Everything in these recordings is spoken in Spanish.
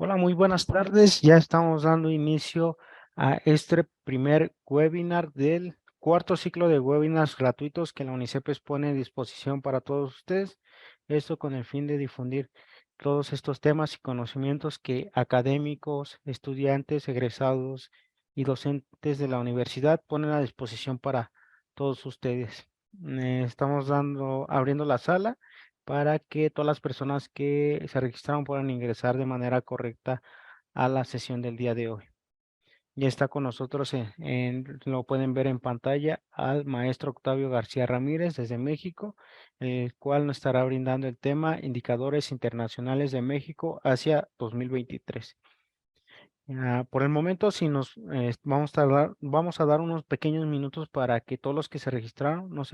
Hola, muy buenas tardes. Ya estamos dando inicio a este primer webinar del cuarto ciclo de webinars gratuitos que la UNICEF pone a disposición para todos ustedes. Esto con el fin de difundir todos estos temas y conocimientos que académicos, estudiantes, egresados y docentes de la universidad ponen a disposición para todos ustedes. Estamos abriendo la sala para que todas las personas que se registraron puedan ingresar de manera correcta a la sesión del día de hoy. Ya está con nosotros, lo pueden ver en pantalla, al maestro Octavio García Ramírez desde México, el cual nos estará brindando el tema Indicadores Internacionales de México hacia 2023. Por el momento, si nos vamos a dar unos pequeños minutos para que todos los que se registraron no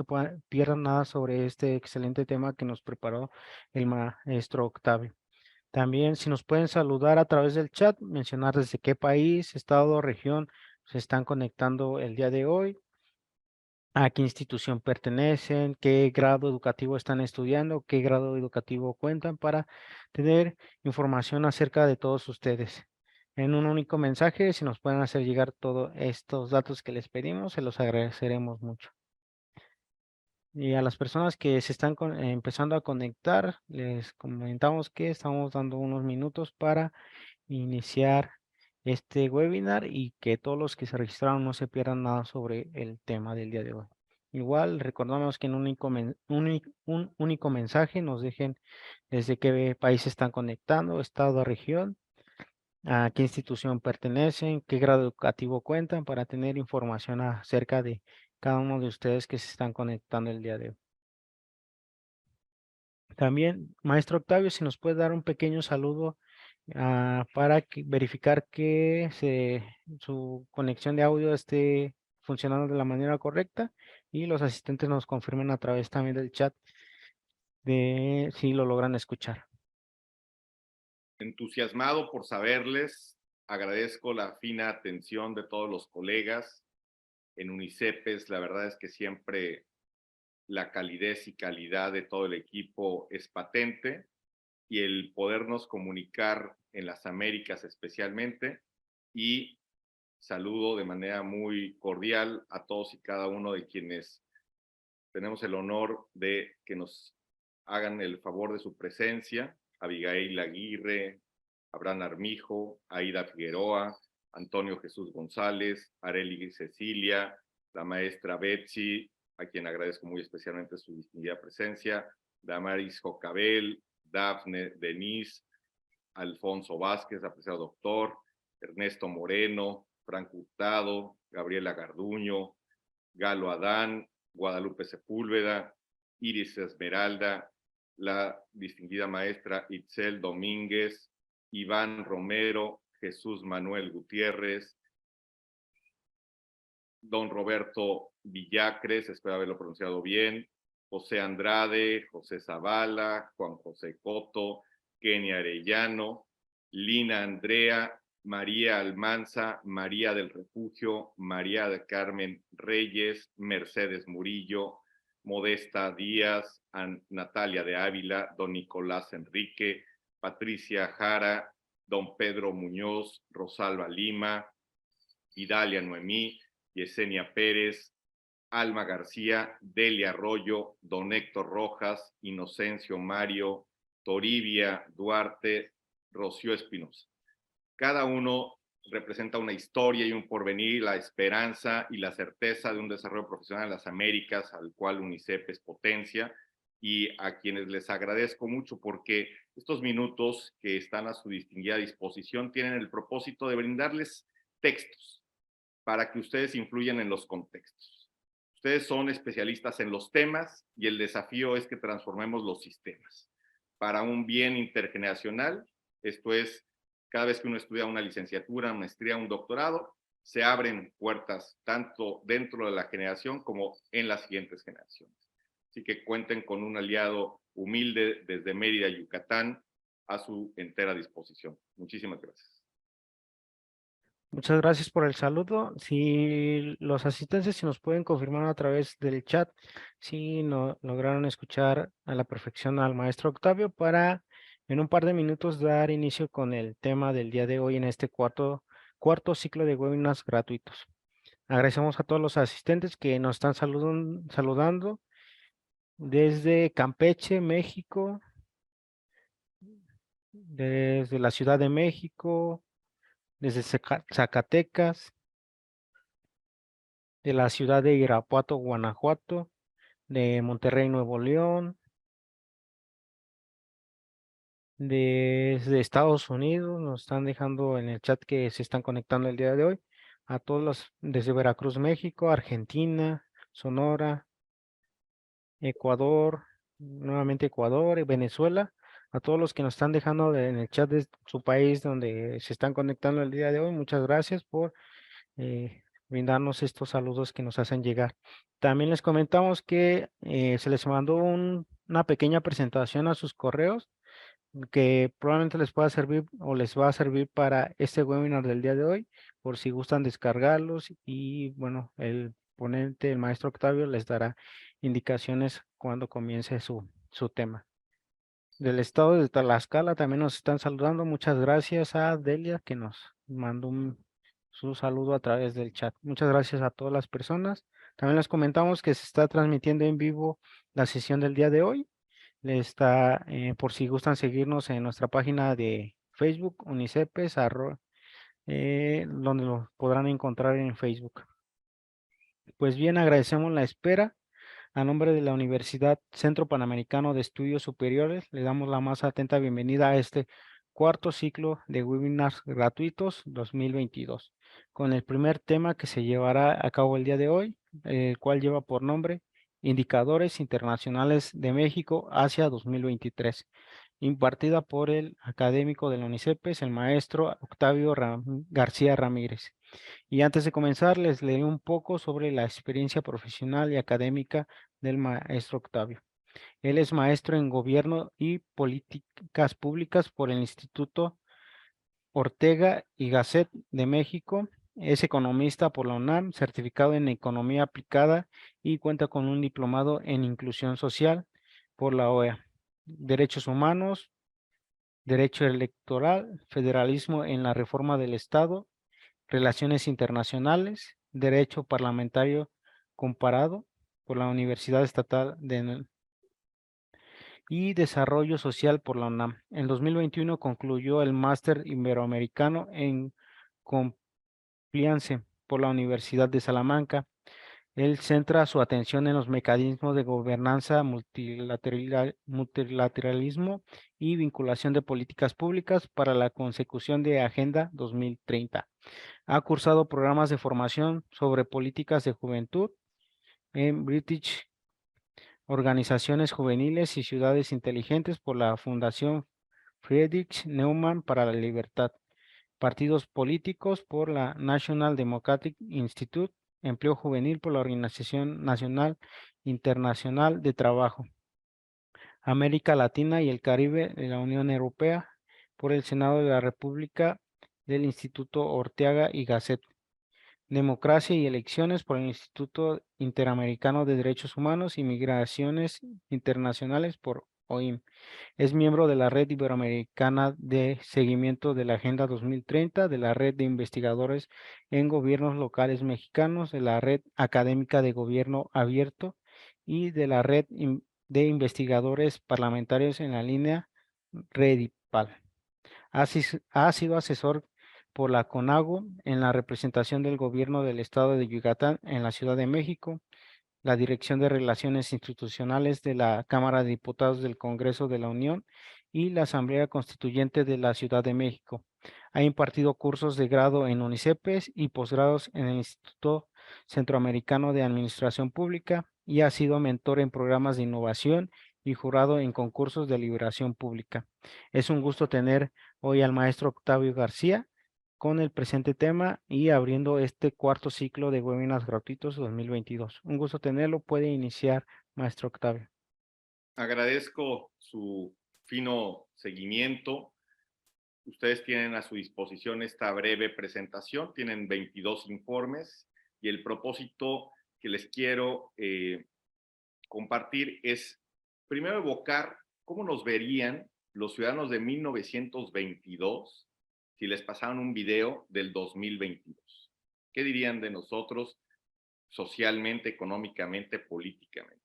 pierdan nada sobre este excelente tema que nos preparó el maestro Octavio. También, si nos pueden saludar a través del chat, mencionar desde qué país, estado o región se están conectando el día de hoy, a qué institución pertenecen, qué grado educativo están estudiando, qué grado educativo cuentan para tener información acerca de todos ustedes. En un único mensaje, si nos pueden hacer llegar todos estos datos que les pedimos, se los agradeceremos mucho. Y a las personas que se están empezando a conectar, les comentamos que estamos dando unos minutos para iniciar este webinar y que todos los que se registraron no se pierdan nada sobre el tema del día de hoy. Igual recordamos que en un único mensaje nos dejen desde qué país se están conectando, estado o región, a qué institución pertenecen, qué grado educativo cuentan para tener información acerca de cada uno de ustedes que se están conectando el día de hoy. También, maestro Octavio, si nos puede dar un pequeño saludo para verificar que su conexión de audio esté funcionando de la manera correcta y los asistentes nos confirmen a través también del chat de si lo logran escuchar. Entusiasmado por saberles, agradezco la fina atención de todos los colegas en UNICEPES. La verdad es que siempre la calidez y calidad de todo el equipo es patente, y el podernos comunicar en las Américas especialmente. Y saludo de manera muy cordial a todos y cada uno de quienes tenemos el honor de que nos hagan el favor de su presencia: Abigail Aguirre, Abraham Armijo, Aida Figueroa, Antonio Jesús González, Arely Cecilia, la maestra Betsy, a quien agradezco muy especialmente su distinguida presencia, Damaris Jocabel, Dafne Denise, Alfonso Vázquez, apreciado doctor, Ernesto Moreno, Franco Hurtado, Gabriela Garduño, Galo Adán, Guadalupe Sepúlveda, Iris Esmeralda, la distinguida maestra Itzel Domínguez, Iván Romero, Jesús Manuel Gutiérrez, don Roberto Villacres, espero haberlo pronunciado bien, José Andrade, José Zavala, Juan José Coto, Kenia Arellano, Lina Andrea, María Almanza, María del Refugio, María de Carmen Reyes, Mercedes Murillo, Modesta Díaz, Natalia de Ávila, don Nicolás Enrique, Patricia Jara, don Pedro Muñoz, Rosalba Lima, Idalia Noemí, Yesenia Pérez, Alma García, Delia Arroyo, don Héctor Rojas, Inocencio Mario, Toribia Duarte, Rocío Espinosa. Cada uno representa una historia y un porvenir, la esperanza y la certeza de un desarrollo profesional en las Américas, al cual UNICEF es potencia, y a quienes les agradezco mucho porque estos minutos que están a su distinguida disposición tienen el propósito de brindarles textos para que ustedes influyan en los contextos. Ustedes son especialistas en los temas y el desafío es que transformemos los sistemas para un bien intergeneracional. Esto es, cada vez que uno estudia una licenciatura, una maestría, un doctorado, se abren puertas tanto dentro de la generación como en las siguientes generaciones. Así que cuenten con un aliado humilde desde Mérida, Yucatán, a su entera disposición. Muchísimas gracias. Muchas gracias por el saludo. Si los asistentes si nos pueden confirmar a través del chat si no lograron escuchar a la perfección al maestro Octavio para en un par de minutos dar inicio con el tema del día de hoy en este cuarto ciclo de webinars gratuitos. Agradecemos a todos los asistentes que nos están saludando desde Campeche, México, desde la Ciudad de México, desde Zacatecas, de la ciudad de Irapuato, Guanajuato, de Monterrey, Nuevo León, desde Estados Unidos, nos están dejando en el chat que se están conectando el día de hoy, a todos los, desde Veracruz, México, Argentina, Sonora, Ecuador, nuevamente Ecuador y Venezuela, a todos los que nos están dejando en el chat de su país donde se están conectando el día de hoy, muchas gracias por brindarnos estos saludos que nos hacen llegar. También les comentamos que se les mandó una pequeña presentación a sus correos que probablemente les pueda servir o les va a servir para este webinar del día de hoy, por si gustan descargarlos y bueno, el ponente, el maestro Octavio, les dará indicaciones cuando comience su tema. Del estado de Tlaxcala también nos están saludando. Muchas gracias a Delia que nos mandó su saludo a través del chat. Muchas gracias a todas las personas. También les comentamos que se está transmitiendo en vivo la sesión del día de hoy. Está, por si gustan seguirnos en nuestra página de Facebook, Unicepes, donde lo podrán encontrar en Facebook. Pues bien, agradecemos la espera. A nombre de la Universidad Centro Panamericano de Estudios Superiores, le damos la más atenta bienvenida a este cuarto ciclo de webinars gratuitos 2022, con el primer tema que se llevará a cabo el día de hoy, el cual lleva por nombre Indicadores Internacionales de México hacia 2023, impartida por el académico de la UNICEPES, el maestro Octavio García Ramírez. Y antes de comenzar, les leí un poco sobre la experiencia profesional y académica del maestro Octavio. Él es maestro en Gobierno y Políticas Públicas por el Instituto Ortega y Gasset de México. Es economista por la UNAM, certificado en Economía Aplicada y cuenta con un diplomado en Inclusión Social por la OEA. Derechos Humanos, Derecho Electoral, Federalismo en la Reforma del Estado, Relaciones Internacionales, Derecho Parlamentario Comparado por la Universidad Estatal y Desarrollo Social por la UNAM. En 2021 concluyó el Máster Iberoamericano en Compliance por la Universidad de Salamanca. Él centra su atención en los mecanismos de gobernanza, multilateralismo y vinculación de políticas públicas para la consecución de Agenda 2030. Ha cursado programas de formación sobre políticas de juventud en British Organizaciones Juveniles y Ciudades Inteligentes por la Fundación Friedrich Neumann para la Libertad, partidos políticos por la National Democratic Institute, empleo juvenil por la Organización Nacional Internacional de Trabajo, América Latina y el Caribe de la Unión Europea por el Senado de la República del Instituto Ortega y Gasset. Democracia y Elecciones por el Instituto Interamericano de Derechos Humanos y Migraciones Internacionales por OIM. Es miembro de la Red Iberoamericana de Seguimiento de la Agenda 2030, de la Red de Investigadores en Gobiernos Locales Mexicanos, de la Red Académica de Gobierno Abierto y de la Red de Investigadores Parlamentarios en la línea REDIPAL. Ha sido asesor por la CONAGO en la representación del gobierno del estado de Yucatán en la Ciudad de México, la Dirección de Relaciones Institucionales de la Cámara de Diputados del Congreso de la Unión y la Asamblea Constituyente de la Ciudad de México. Ha impartido cursos de grado en UNICEPES y posgrados en el Instituto Centroamericano de Administración Pública y ha sido mentor en programas de innovación y jurado en concursos de liberación pública. Es un gusto tener hoy al maestro Octavio García con el presente tema y abriendo este cuarto ciclo de webinars gratuitos 2022. Un gusto tenerlo. Puede iniciar, maestro Octavio. Agradezco su fino seguimiento. Ustedes tienen a su disposición esta breve presentación. Tienen 22 informes y el propósito que les quiero compartir es primero evocar cómo nos verían los ciudadanos de 1922 si les pasaran un video del 2022? ¿Qué dirían de nosotros socialmente, económicamente, políticamente?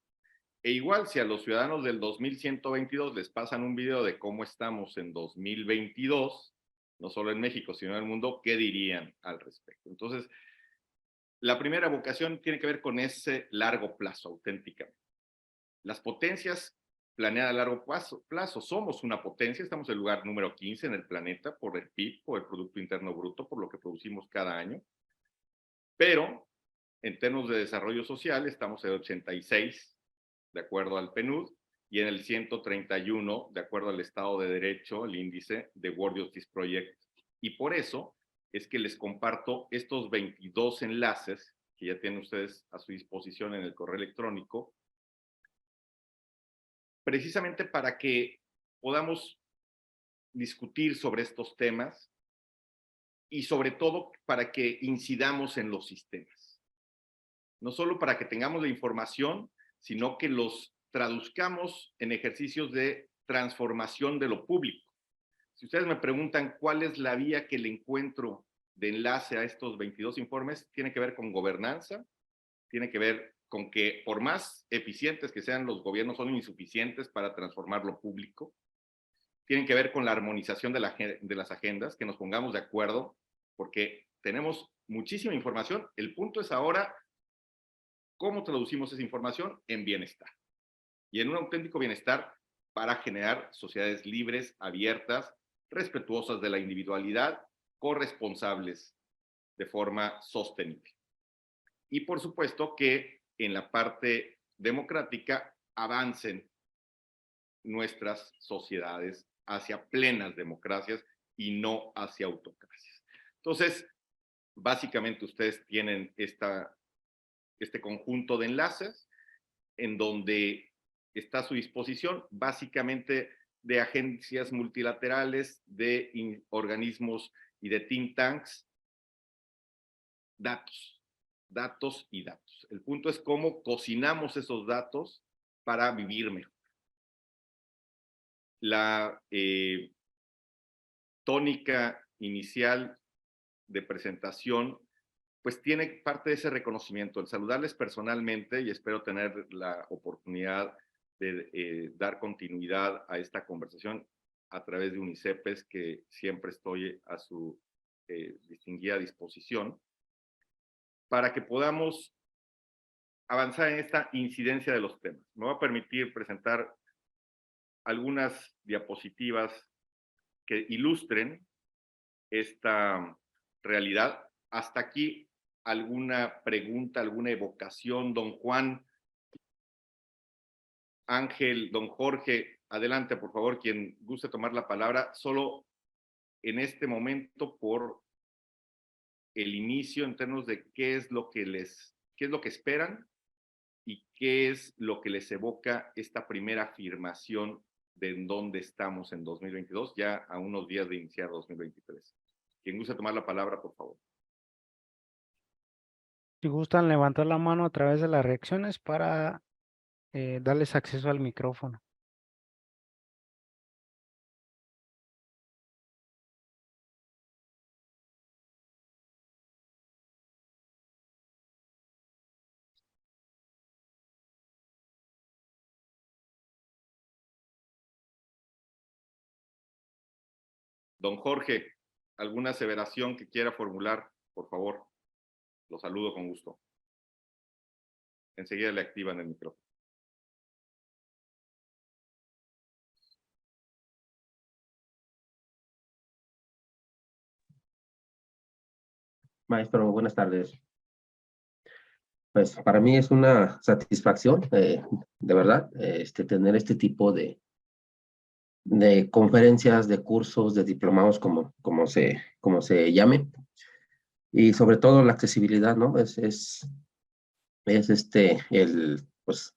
E igual, si a los ciudadanos del 2122 les pasan un video de cómo estamos en 2022, no solo en México, sino en el mundo, ¿qué dirían al respecto? Entonces, la primera vocación tiene que ver con ese largo plazo, auténticamente. Las potencias planean a largo plazo. Somos una potencia, estamos en el lugar número 15 en el planeta por el PIB, por el Producto Interno Bruto, por lo que producimos cada año. Pero en términos de desarrollo social estamos en el 86, de acuerdo al PNUD, y en el 131, de acuerdo al Estado de Derecho, el índice de World Justice Project. Y por eso es que les comparto estos 22 enlaces que ya tienen ustedes a su disposición en el correo electrónico, precisamente para que podamos discutir sobre estos temas y sobre todo para que incidamos en los sistemas. No solo para que tengamos la información, sino que los traduzcamos en ejercicios de transformación de lo público. Si ustedes me preguntan cuál es la vía que le encuentro de enlace a estos 22 informes, tiene que ver con gobernanza, tiene que ver con que por más eficientes que sean los gobiernos, son insuficientes para transformar lo público. Tienen que ver con la armonización de las agendas, que nos pongamos de acuerdo, porque tenemos muchísima información. El punto es ahora cómo traducimos esa información en bienestar. Y en un auténtico bienestar para generar sociedades libres, abiertas, respetuosas de la individualidad, corresponsables de forma sostenible. Y por supuesto que en la parte democrática avancen nuestras sociedades hacia plenas democracias y no hacia autocracias. Entonces, básicamente ustedes tienen este conjunto de enlaces en donde está a su disposición básicamente de agencias multilaterales, de organismos y de think tanks, datos, datos y datos. El punto es cómo cocinamos esos datos para vivir mejor. La tónica inicial de presentación pues tiene parte de ese reconocimiento, el saludarles personalmente, y espero tener la oportunidad de dar continuidad a esta conversación a través de UNICEPES, que siempre estoy a su distinguida disposición, para que podamos avanzar en esta incidencia de los temas. Me voy a permitir presentar algunas diapositivas que ilustren esta realidad. Hasta aquí, ¿alguna pregunta, alguna evocación, don Juan, Ángel, don Jorge? Adelante, por favor, quien guste tomar la palabra, solo en este momento por el inicio en términos de qué es lo que esperan y qué es lo que les evoca esta primera afirmación de en dónde estamos en 2022, ya a unos días de iniciar 2023. Quien guste tomar la palabra, por favor. Si gustan levantar la mano a través de las reacciones para darles acceso al micrófono. Don Jorge, ¿alguna aseveración que quiera formular? Por favor, lo saludo con gusto. Enseguida le activan el micrófono. Maestro, buenas tardes. Pues para mí es una satisfacción, de verdad, tener este tipo de conferencias, de cursos, de diplomados, como se llame, y sobre todo la accesibilidad, ¿no? Es pues,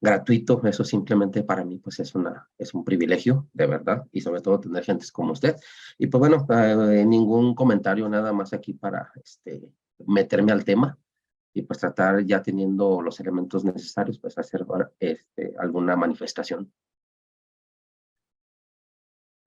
gratuito. Eso simplemente para mí, pues es un privilegio, de verdad, y sobre todo tener gentes como usted. Y pues bueno, ningún comentario, nada más aquí para meterme al tema y pues tratar, ya teniendo los elementos necesarios, pues hacer alguna manifestación.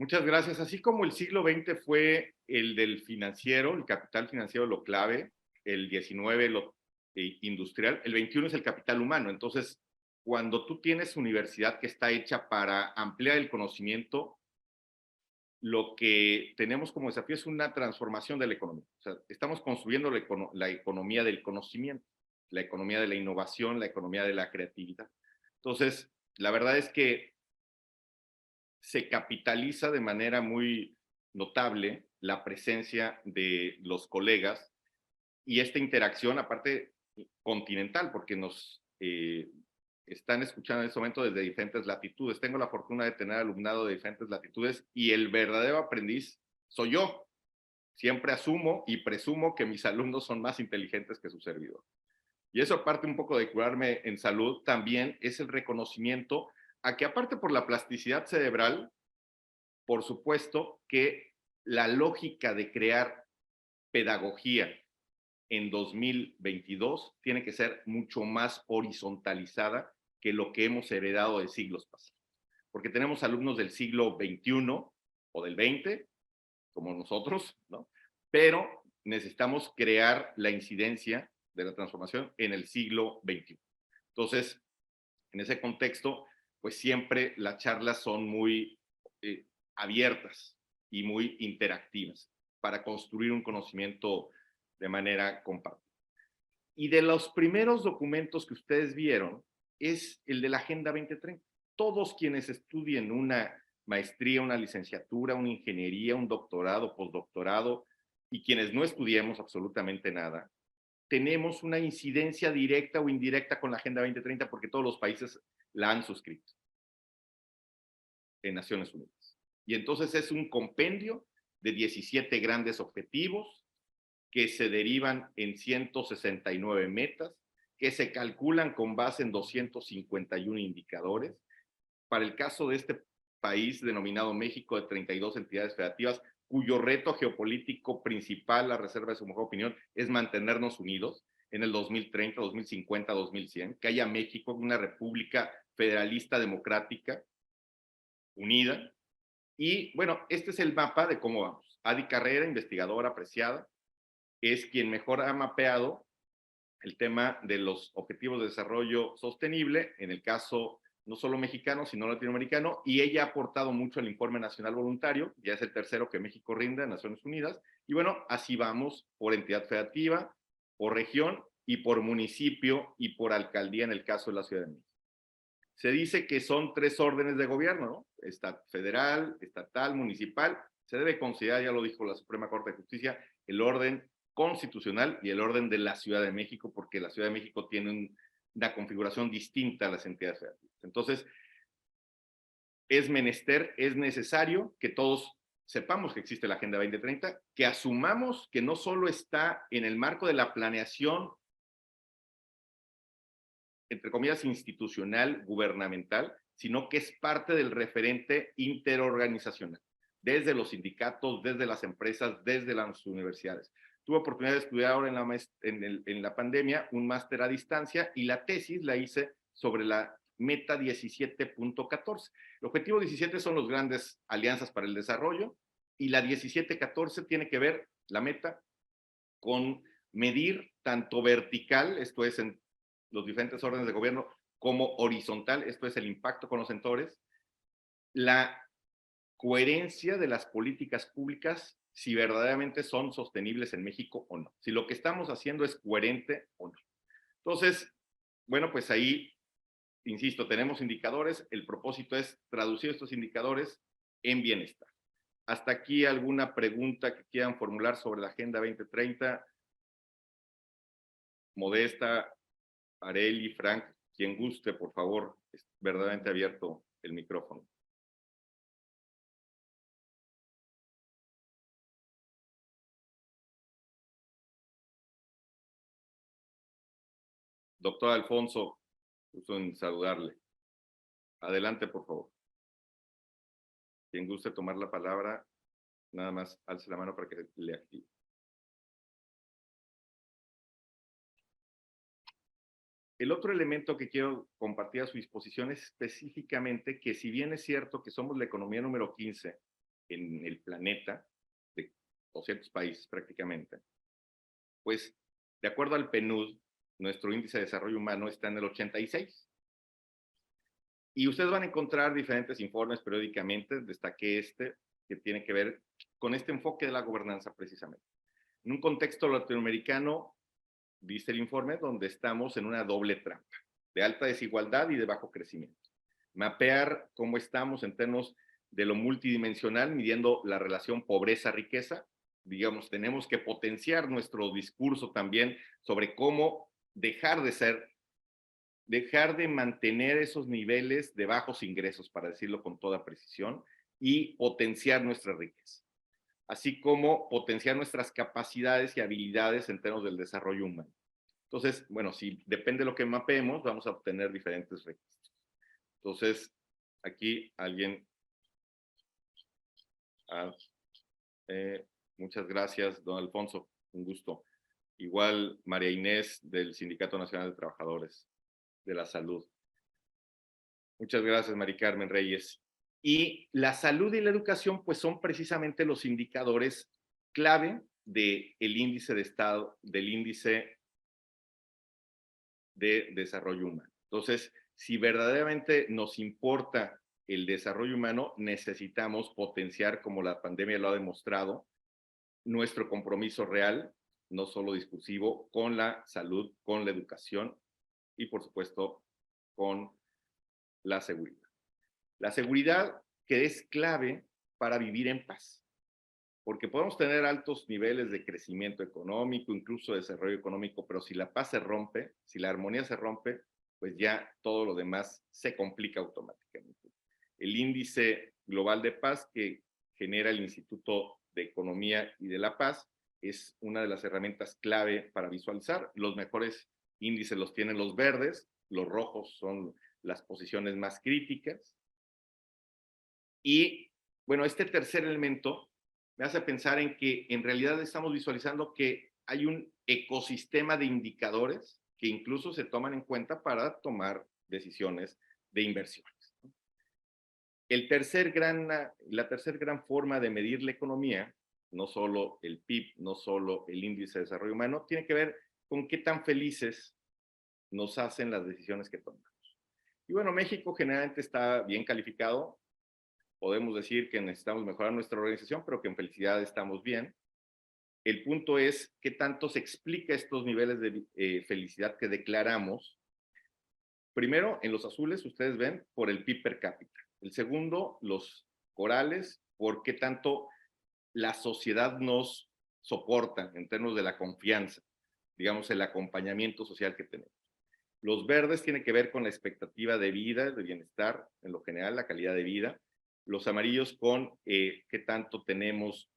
Muchas gracias. Así como el siglo XX fue el del financiero, el capital financiero lo clave, el XIX lo industrial, el XXI es el capital humano. Entonces, cuando tú tienes universidad que está hecha para ampliar el conocimiento, lo que tenemos como desafío es una transformación de la economía. O sea, estamos construyendo la economía del conocimiento, la economía de la innovación, la economía de la creatividad. Entonces, la verdad es que se capitaliza de manera muy notable la presencia de los colegas y esta interacción, aparte continental, porque nos están escuchando en este momento desde diferentes latitudes. Tengo la fortuna de tener alumnado de diferentes latitudes y el verdadero aprendiz soy yo. Siempre asumo y presumo que mis alumnos son más inteligentes que su servidor. Y eso, aparte un poco de curarme en salud, también es el reconocimiento a que, aparte por la plasticidad cerebral, por supuesto que la lógica de crear pedagogía en 2022 tiene que ser mucho más horizontalizada que lo que hemos heredado de siglos pasados. Porque tenemos alumnos del siglo XXI o del XX, como nosotros, ¿no? Pero necesitamos crear la incidencia de la transformación en el siglo XXI. Entonces, en ese contexto, pues siempre las charlas son muy abiertas y muy interactivas para construir un conocimiento de manera compartida. Y de los primeros documentos que ustedes vieron es el de la Agenda 2030. Todos quienes estudien una maestría, una licenciatura, una ingeniería, un doctorado, postdoctorado, y quienes no estudiemos absolutamente nada, tenemos una incidencia directa o indirecta con la Agenda 2030 porque todos los países la han suscrito en Naciones Unidas. Y entonces es un compendio de 17 grandes objetivos que se derivan en 169 metas, que se calculan con base en 251 indicadores. Para el caso de este país denominado México, de 32 entidades federativas, cuyo reto geopolítico principal, a reserva de su mejor opinión, es mantenernos unidos en el 2030, 2050, 2100, que haya México, una república federalista democrática, unida. Y bueno, este es el mapa de cómo vamos. Adi Carrera, investigadora apreciada, es quien mejor ha mapeado el tema de los objetivos de desarrollo sostenible, en el caso no solo mexicano, sino latinoamericano, y ella ha aportado mucho al informe nacional voluntario, ya es el tercero que México rinde en Naciones Unidas, y bueno, así vamos por entidad federativa, por región, y por municipio, y por alcaldía en el caso de la Ciudad de México. Se dice que son 3 órdenes de gobierno, ¿no? Federal, estatal, municipal. Se debe considerar, ya lo dijo la Suprema Corte de Justicia, el orden constitucional y el orden de la Ciudad de México, porque la Ciudad de México tiene una configuración distinta a las entidades federativas. Entonces, es menester, es necesario que todos sepamos que existe la Agenda 2030, que asumamos que no solo está en el marco de la planeación, entre comillas, institucional, gubernamental, sino que es parte del referente interorganizacional, desde los sindicatos, desde las empresas, desde las universidades. Tuve oportunidad de estudiar ahora en la pandemia un máster a distancia y la tesis la hice sobre la meta 17.14. El objetivo 17 son las grandes alianzas para el desarrollo y la 17.14 tiene que ver, la meta, con medir tanto vertical, esto es en los diferentes órdenes de gobierno, como horizontal, esto es el impacto con los sectores, la coherencia de las políticas públicas, si verdaderamente son sostenibles en México o no, si lo que estamos haciendo es coherente o no. Entonces, bueno, pues ahí, insisto, tenemos indicadores, el propósito es traducir estos indicadores en bienestar. Hasta aquí alguna pregunta que quieran formular sobre la Agenda 2030. Modesta, Areli, Frank, quien guste, por favor, es verdaderamente abierto el micrófono. Doctor Alfonso, gusto en saludarle. Adelante, por favor. Quien guste tomar la palabra, nada más alce la mano para que le active. El otro elemento que quiero compartir a su disposición es específicamente que, si bien es cierto que somos la economía número 15 en el planeta, de 200 países prácticamente, pues de acuerdo al PNUD, nuestro índice de desarrollo humano está en el 86. Y ustedes van a encontrar diferentes informes periódicamente, destaqué este, que tiene que ver con este enfoque de la gobernanza precisamente. En un contexto latinoamericano, dice el informe, donde estamos en una doble trampa, de alta desigualdad y de bajo crecimiento. Mapear cómo estamos en términos de lo multidimensional, midiendo la relación pobreza-riqueza. Digamos, tenemos que potenciar nuestro discurso también sobre cómo dejar de mantener esos niveles de bajos ingresos, para decirlo con toda precisión, y potenciar nuestra riqueza, así como potenciar nuestras capacidades y habilidades en términos del desarrollo humano. Entonces, bueno, si depende de lo que mapeemos, vamos a obtener diferentes registros. Entonces, aquí alguien... muchas gracias, don Alfonso, un gusto. Igual María Inés del Sindicato Nacional de Trabajadores de la Salud. Muchas gracias, Mari Carmen Reyes. Y la salud y la educación, pues son precisamente los indicadores clave del índice de estado, del índice de desarrollo humano. Entonces, si verdaderamente nos importa el desarrollo humano, necesitamos potenciar, como la pandemia lo ha demostrado, nuestro compromiso real, no solo discursivo, con la salud, con la educación y, por supuesto, con la seguridad. La seguridad que es clave para vivir en paz, porque podemos tener altos niveles de crecimiento económico, incluso de desarrollo económico, pero si la paz se rompe, si la armonía se rompe, pues ya todo lo demás se complica automáticamente. El índice global de paz que genera el Instituto de Economía y de la Paz es una de las herramientas clave para visualizar. Los mejores índices los tienen los verdes, los rojos son las posiciones más críticas. Y bueno, este tercer elemento me hace pensar en que en realidad estamos visualizando que hay un ecosistema de indicadores que incluso se toman en cuenta para tomar decisiones de inversiones. La tercer gran forma de medir la economía, no solo el PIB, no solo el índice de desarrollo humano, tiene que ver con qué tan felices nos hacen las decisiones que tomamos. Y bueno, México generalmente está bien calificado. Podemos decir que necesitamos mejorar nuestra organización, pero que en felicidad estamos bien. El punto es qué tanto se explica estos niveles de felicidad que declaramos. Primero, en los azules, ustedes ven, por el PIB per cápita. El segundo, los corales, por qué tanto la sociedad nos soporta en términos de la confianza, digamos, el acompañamiento social que tenemos. Los verdes tienen que ver con la expectativa de vida, de bienestar, en lo general, la calidad de vida. Los amarillos con qué tanto tenemos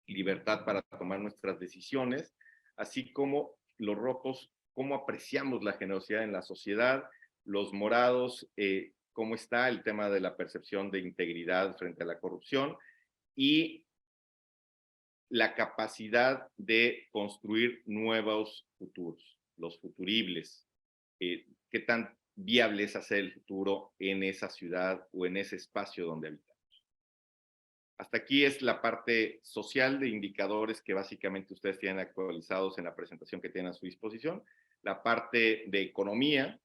libertad para tomar nuestras decisiones, así como los rojos, cómo apreciamos la generosidad en la sociedad, los morados, cómo está el tema de la percepción de integridad frente a la corrupción y la capacidad de construir nuevos futuros, los futuribles. Qué tan viable es hacer el futuro en esa ciudad o en ese espacio donde habitamos. Hasta aquí es la parte social de indicadores que básicamente ustedes tienen actualizados en la presentación que tienen a su disposición. La parte de economía,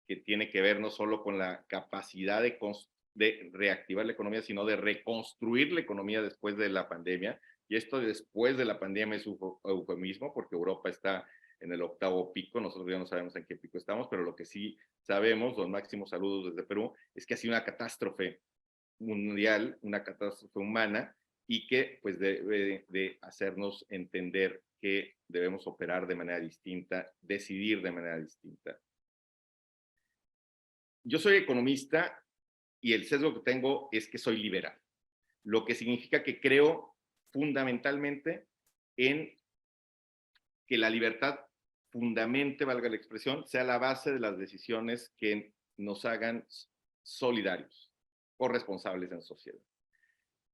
que tiene que ver no solo con la capacidad de reactivar la economía, sino de reconstruir la economía después de la pandemia. Y esto después de la pandemia es un eufemismo, porque Europa está en el 8º pico, nosotros ya no sabemos en qué pico estamos, pero lo que sí sabemos, los máximos saludos desde Perú, es que ha sido una catástrofe mundial, una catástrofe humana, y que pues debe de hacernos entender que debemos operar de manera distinta, decidir de manera distinta. Yo soy economista y el sesgo que tengo es que soy liberal, lo que significa que creo fundamentalmente en que la libertad fundamente, valga la expresión, sea la base de las decisiones que nos hagan solidarios, corresponsables en sociedad.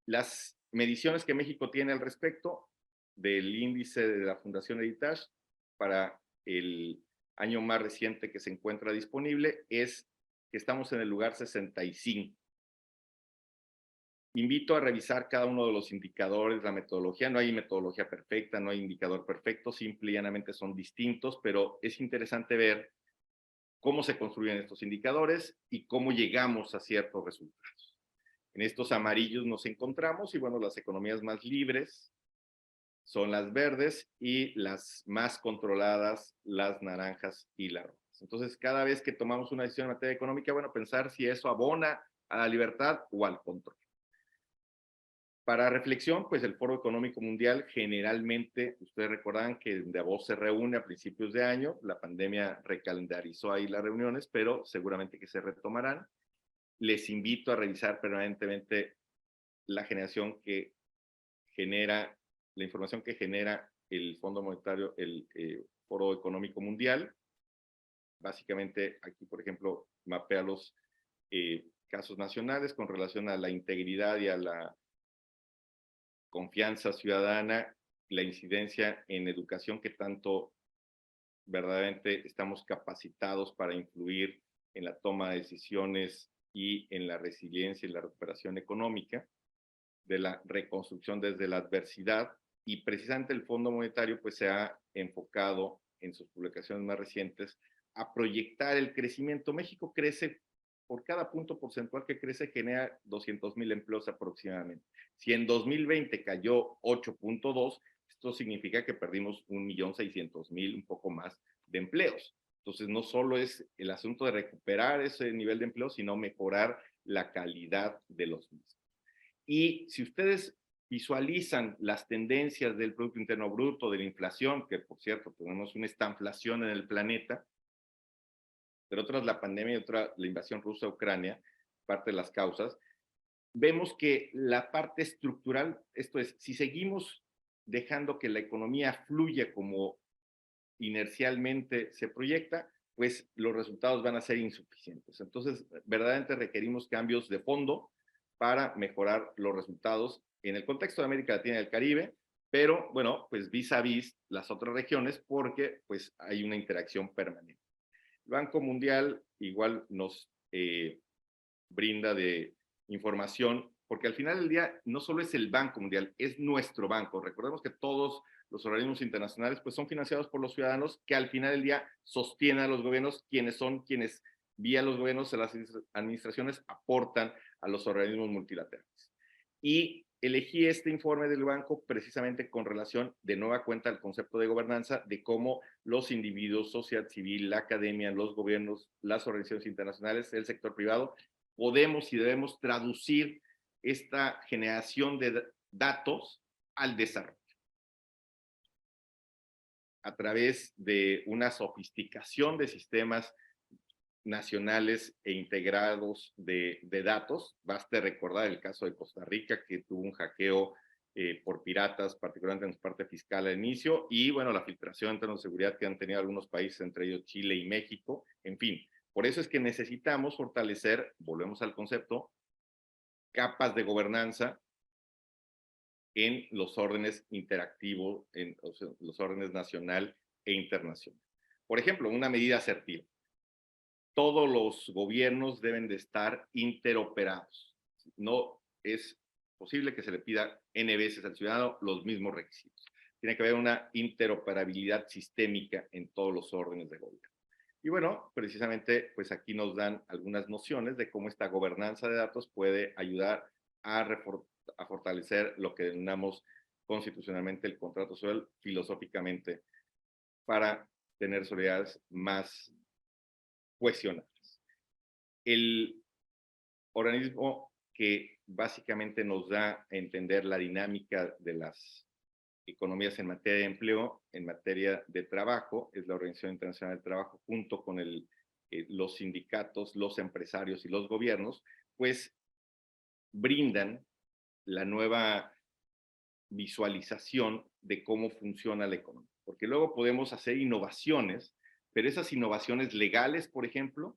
Las mediciones que México tiene al respecto del índice de la Fundación Heritage para el año más reciente que se encuentra disponible es que estamos en el lugar 65. Invito a revisar cada uno de los indicadores, la metodología. No hay metodología perfecta, no hay indicador perfecto, simple y llanamente son distintos, pero es interesante ver cómo se construyen estos indicadores y cómo llegamos a ciertos resultados. En estos amarillos nos encontramos y bueno, las economías más libres son las verdes y las más controladas, las naranjas y las rojas. Entonces, cada vez que tomamos una decisión en materia económica, bueno, pensar si eso abona a la libertad o al control. Para reflexión, pues el Foro Económico Mundial generalmente, ustedes recordarán que en Davos se reúne a principios de año, la pandemia recalendarizó ahí las reuniones, pero seguramente que se retomarán. Les invito a revisar permanentemente la generación que genera, la información que genera el Fondo Monetario, el Foro Económico Mundial. Básicamente aquí, por ejemplo, mapea los casos nacionales con relación a la integridad y a la confianza ciudadana, la incidencia en educación, que tanto verdaderamente estamos capacitados para influir en la toma de decisiones y en la resiliencia y la recuperación económica, de la reconstrucción desde la adversidad, y precisamente el Fondo Monetario pues se ha enfocado en sus publicaciones más recientes a proyectar el crecimiento. México crece, por cada punto porcentual que crece, genera 200,000 empleos aproximadamente. Si en 2020 cayó 8.2, esto significa que perdimos 1,600,000, un poco más, de empleos. Entonces, no solo es el asunto de recuperar ese nivel de empleo, sino mejorar la calidad de los mismos. Y si ustedes visualizan las tendencias del Producto Interno Bruto, de la inflación, que por cierto tenemos una estanflación en el planeta, pero otras la pandemia y otra la invasión rusa a Ucrania, parte de las causas, vemos que la parte estructural, esto es, si seguimos dejando que la economía fluya como inercialmente se proyecta, pues los resultados van a ser insuficientes. Entonces, verdaderamente requerimos cambios de fondo para mejorar los resultados en el contexto de América Latina y el Caribe, pero bueno, pues vis a vis las otras regiones, porque pues hay una interacción permanente. El Banco Mundial igual nos brinda de información, porque al final del día no solo es el Banco Mundial, es nuestro banco. Recordemos que todos los organismos internacionales pues son financiados por los ciudadanos, que al final del día sostienen a los gobiernos, quienes vía los gobiernos, las administraciones aportan a los organismos multilaterales. Y elegí este informe del banco precisamente con relación, de nueva cuenta, al concepto de gobernanza, de cómo los individuos, sociedad civil, la academia, los gobiernos, las organizaciones internacionales, el sector privado, podemos y debemos traducir esta generación de datos al desarrollo a través de una sofisticación de sistemas nacionales e integrados de datos. Baste recordar el caso de Costa Rica, que tuvo un hackeo por piratas, particularmente en su parte fiscal al inicio, y bueno, la filtración en términos de seguridad que han tenido algunos países, entre ellos Chile y México. En fin, por eso es que necesitamos fortalecer, volvemos al concepto, capas de gobernanza en los órdenes interactivos, en los órdenes nacional e internacional. Por ejemplo, una medida asertiva. Todos los gobiernos deben de estar interoperados. No es posible que se le pida N veces al ciudadano los mismos requisitos. Tiene que haber una interoperabilidad sistémica en todos los órdenes de gobierno. Y bueno, precisamente, pues aquí nos dan algunas nociones de cómo esta gobernanza de datos puede ayudar a fortalecer lo que denominamos constitucionalmente el contrato social, filosóficamente, para tener sociedades más cohesionadas. El organismo que básicamente nos da a entender la dinámica de las economías en materia de empleo, en materia de trabajo, es la Organización Internacional del Trabajo, junto con los sindicatos, los empresarios y los gobiernos, pues brindan la nueva visualización de cómo funciona la economía. Porque luego podemos hacer innovaciones, pero esas innovaciones legales, por ejemplo,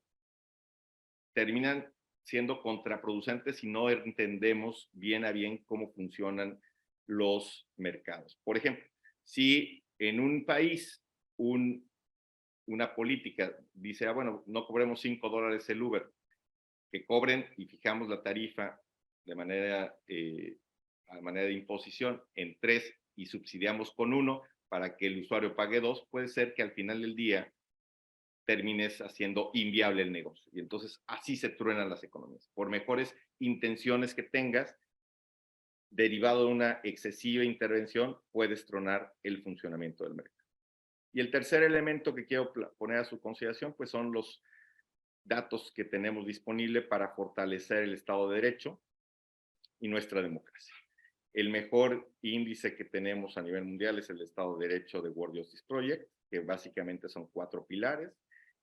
terminan siendo contraproducentes si no entendemos bien a bien cómo funcionan los mercados. Por ejemplo, si en un país una política dice, bueno, no cobremos $5 el Uber, que cobren y fijamos la tarifa de manera, a manera de imposición en 3 y subsidiamos con 1 para que el usuario pague 2, puede ser que al final del día termines haciendo inviable el negocio. Y entonces así se truenan las economías. Por mejores intenciones que tengas, derivado de una excesiva intervención, puedes tronar el funcionamiento del mercado. Y el tercer elemento que quiero poner a su consideración, pues son los datos que tenemos disponibles para fortalecer el Estado de Derecho y nuestra democracia. El mejor índice que tenemos a nivel mundial es el Estado de Derecho de World Justice Project, que básicamente son 4 pilares.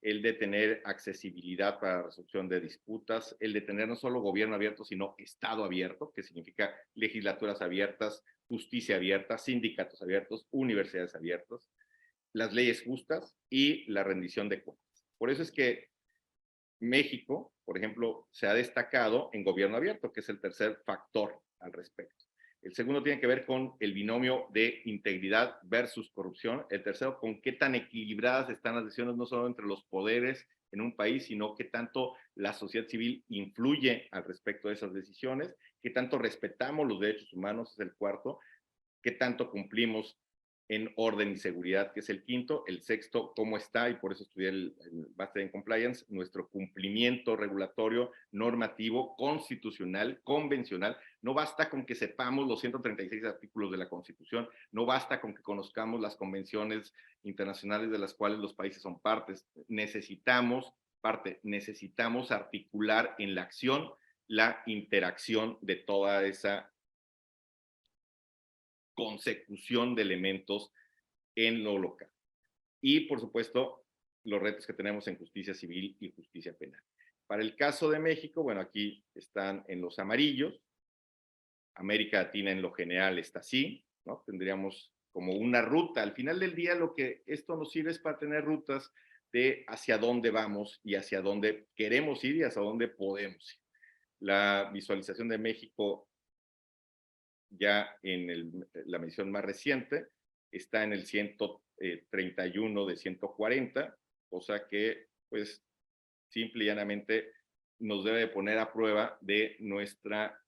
El de tener accesibilidad para la resolución de disputas, el de tener no solo gobierno abierto, sino Estado abierto, que significa legislaturas abiertas, justicia abierta, sindicatos abiertos, universidades abiertas, las leyes justas y la rendición de cuentas. Por eso es que México, por ejemplo, se ha destacado en gobierno abierto, que es el tercer factor al respecto. El segundo tiene que ver con el binomio de integridad versus corrupción. El tercero, con qué tan equilibradas están las decisiones, no solo entre los poderes en un país, sino qué tanto la sociedad civil influye al respecto de esas decisiones, qué tanto respetamos los derechos humanos, es el cuarto, qué tanto cumplimos en orden y seguridad, que es el quinto. El sexto, cómo está, y por eso estudié el Master en Compliance, nuestro cumplimiento regulatorio, normativo, constitucional, convencional. No basta con que sepamos los 136 artículos de la Constitución, no basta con que conozcamos las convenciones internacionales de las cuales los países son partes. Necesitamos articular en la acción la interacción de toda esa consecución de elementos en lo local. Y, por supuesto, los retos que tenemos en justicia civil y justicia penal. Para el caso de México, bueno, aquí están en los amarillos. América Latina en lo general está así, ¿no? Tendríamos como una ruta. Al final del día, lo que esto nos sirve es para tener rutas de hacia dónde vamos y hacia dónde queremos ir y hacia dónde podemos ir. La visualización de México ya en la medición más reciente, está en el 131 de 140, cosa que, pues, simple y llanamente nos debe de poner a prueba de nuestra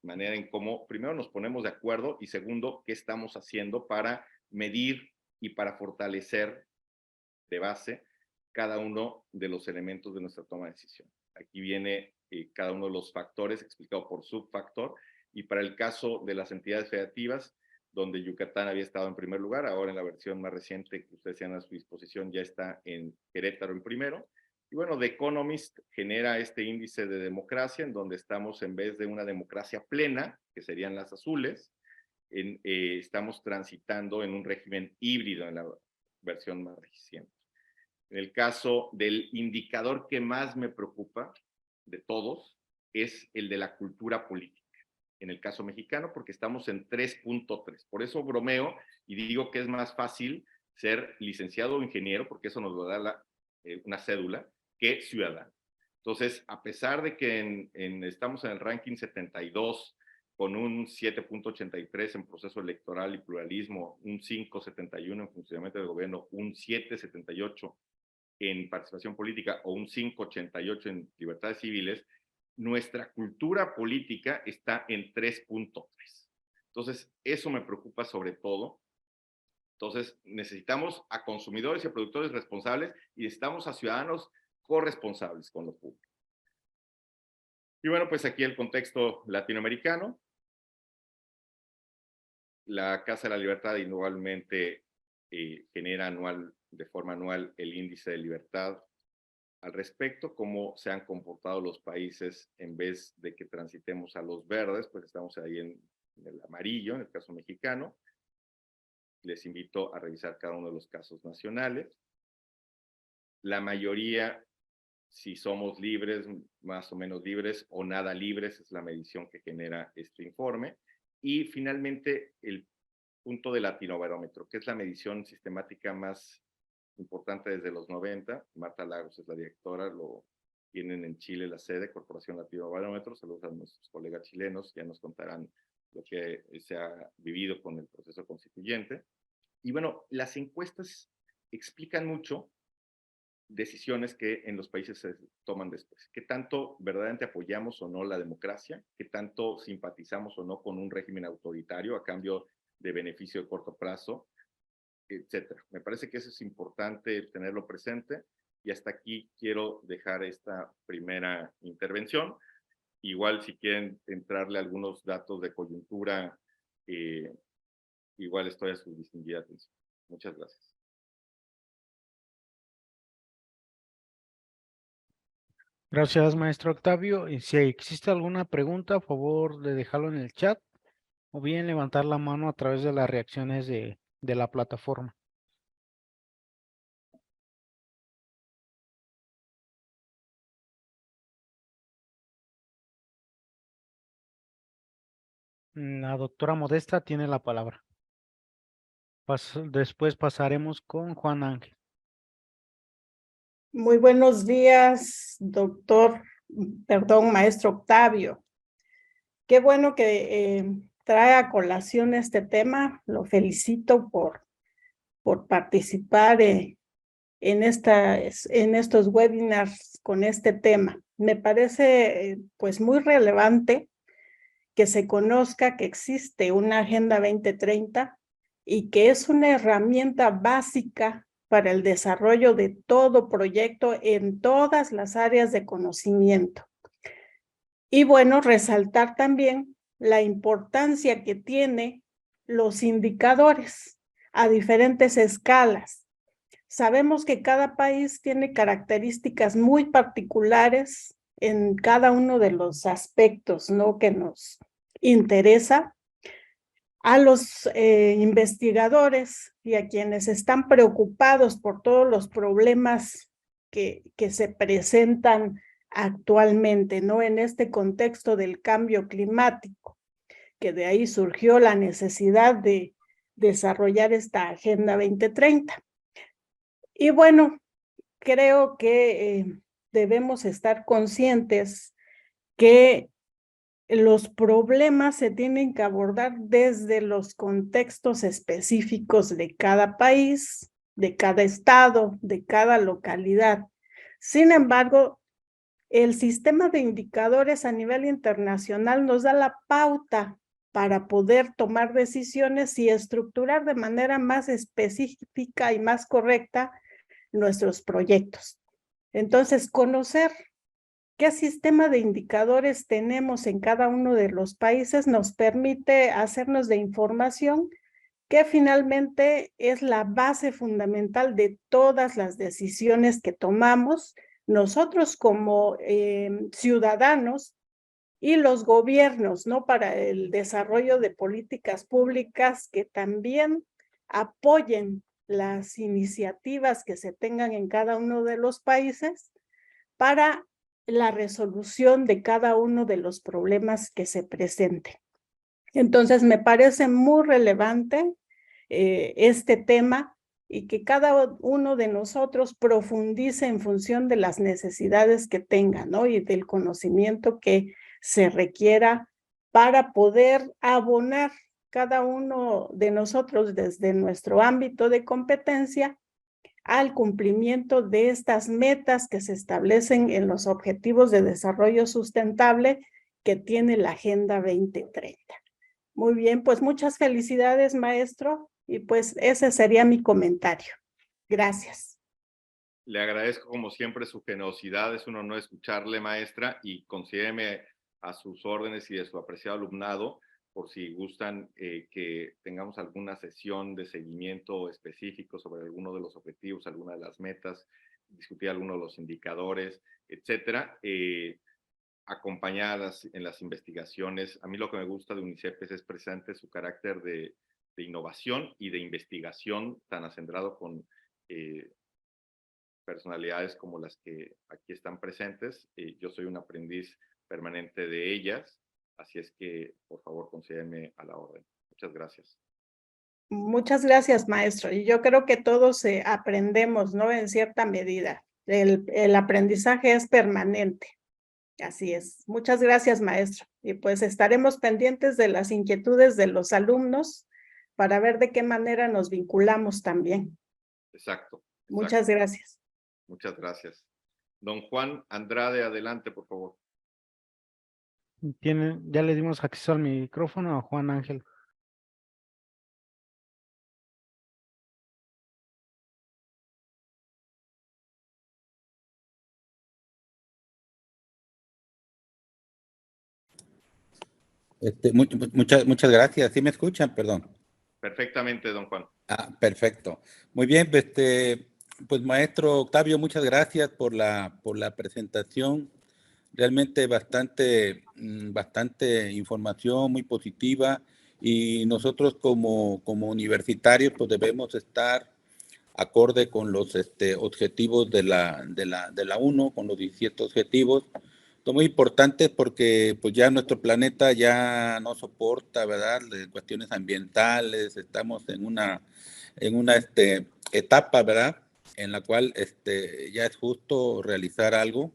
manera en cómo, primero, nos ponemos de acuerdo y segundo, qué estamos haciendo para medir y para fortalecer de base cada uno de los elementos de nuestra toma de decisión. Aquí viene cada uno de los factores explicado por subfactor. Y para el caso de las entidades federativas, donde Yucatán había estado en primer lugar, ahora en la versión más reciente que ustedes tienen a su disposición ya está en Querétaro en primero. Y bueno, The Economist genera este índice de democracia en donde estamos, en vez de una democracia plena, que serían las azules, estamos transitando en un régimen híbrido en la versión más reciente. En el caso del indicador que más me preocupa de todos es el de la cultura política. En el caso mexicano, porque estamos en 3.3. Por eso bromeo y digo que es más fácil ser licenciado o ingeniero, porque eso nos va a dar una cédula, que ciudadano. Entonces, a pesar de que estamos en el ranking 72 con un 7.83 en proceso electoral y pluralismo, un 5.71 en funcionamiento del gobierno, un 7.78 en participación política o un 5.88 en libertades civiles, nuestra cultura política está en 3.3. Entonces, eso me preocupa sobre todo. Entonces, necesitamos a consumidores y a productores responsables y necesitamos a ciudadanos corresponsables con lo público. Y bueno, pues aquí el contexto latinoamericano. La Casa de la Libertad igualmente genera de forma anual el índice de libertad al respecto, cómo se han comportado los países en vez de que transitemos a los verdes, pues estamos ahí en el amarillo, en el caso mexicano. Les invito a revisar cada uno de los casos nacionales. La mayoría, si somos libres, más o menos libres o nada libres, es la medición que genera este informe. Y finalmente, el punto de Latinobarómetro, que es la medición sistemática más importante desde los 90. Marta Lagos es la directora, lo tienen en Chile la sede, Corporación Latinobarómetro. Saludos a nuestros colegas chilenos, ya nos contarán lo que se ha vivido con el proceso constituyente. Y bueno, las encuestas explican mucho decisiones que en los países se toman después. ¿Qué tanto verdaderamente apoyamos o no la democracia? ¿Qué tanto simpatizamos o no con un régimen autoritario a cambio de beneficio de corto plazo? Etcétera. Me parece que eso es importante tenerlo presente, y hasta aquí quiero dejar esta primera intervención. Igual si quieren entrarle algunos datos de coyuntura, igual estoy a su distinguida atención. Muchas gracias. Gracias, maestro Octavio. Y si existe alguna pregunta, a favor de dejarlo en el chat o bien levantar la mano a través de las reacciones de la plataforma. La doctora Modesta tiene la palabra. Después pasaremos con Juan Ángel. Muy buenos días, maestro Octavio. Qué bueno que trae a colación este tema. Lo felicito por participar en estos webinars con este tema. Me parece pues muy relevante que se conozca que existe una Agenda 2030 y que es una herramienta básica para el desarrollo de todo proyecto en todas las áreas de conocimiento. Y bueno, resaltar también la importancia que tiene los indicadores a diferentes escalas. Sabemos que cada país tiene características muy particulares en cada uno de los aspectos, ¿no?, que nos interesa. A los investigadores y a quienes están preocupados por todos los problemas que se presentan actualmente, ¿no?, en este contexto del cambio climático, que de ahí surgió la necesidad de desarrollar esta Agenda 2030. Y bueno, creo que debemos estar conscientes que los problemas se tienen que abordar desde los contextos específicos de cada país, de cada estado, de cada localidad. Sin embargo, el sistema de indicadores a nivel internacional nos da la pauta para poder tomar decisiones y estructurar de manera más específica y más correcta nuestros proyectos. Entonces, conocer qué sistema de indicadores tenemos en cada uno de los países nos permite hacernos de información que finalmente es la base fundamental de todas las decisiones que tomamos nosotros como ciudadanos y los gobiernos, ¿no?, para el desarrollo de políticas públicas que también apoyen las iniciativas que se tengan en cada uno de los países para la resolución de cada uno de los problemas que se presenten. Entonces, me parece muy relevante este tema y que cada uno de nosotros profundice en función de las necesidades que tenga, ¿no?, y del conocimiento que se requiera para poder abonar cada uno de nosotros desde nuestro ámbito de competencia al cumplimiento de estas metas que se establecen en los Objetivos de Desarrollo Sustentable que tiene la Agenda 2030. Muy bien, pues muchas felicidades, maestro, y pues ese sería mi comentario. Gracias. Le agradezco como siempre su generosidad, es un honor escucharle, maestra, y considéreme a sus órdenes y de su apreciado alumnado por si gustan que tengamos alguna sesión de seguimiento específico sobre alguno de los objetivos, alguna de las metas, discutir alguno de los indicadores, etcétera, acompañadas en las investigaciones. A mí lo que me gusta de UNICEF es presente su carácter de innovación y de investigación tan acendrado con personalidades como las que aquí están presentes. Yo soy un aprendiz permanente de ellas, así es que por favor considérenme a la orden. Muchas gracias. Muchas gracias, maestro. Y yo creo que todos aprendemos, ¿no?, en cierta medida. El aprendizaje es permanente. Así es. Muchas gracias, maestro. Y pues estaremos pendientes de las inquietudes de los alumnos para ver de qué manera nos vinculamos también. Exacto. Muchas gracias. Muchas gracias. Don Juan Andrade, adelante, por favor. Ya le dimos acceso al micrófono a Juan Ángel. Muchas gracias. ¿Sí me escuchan? Perdón. Perfectamente, don Juan. Perfecto. Muy bien, pues maestro Octavio, muchas gracias por la presentación. Realmente bastante información muy positiva, y nosotros como universitarios pues debemos estar acorde con los objetivos de la ONU, con los 17 objetivos. Son muy importantes porque pues ya nuestro planeta ya no soporta, ¿verdad?, de cuestiones ambientales. Estamos en una etapa, ¿verdad?, en la cual ya es justo realizar algo.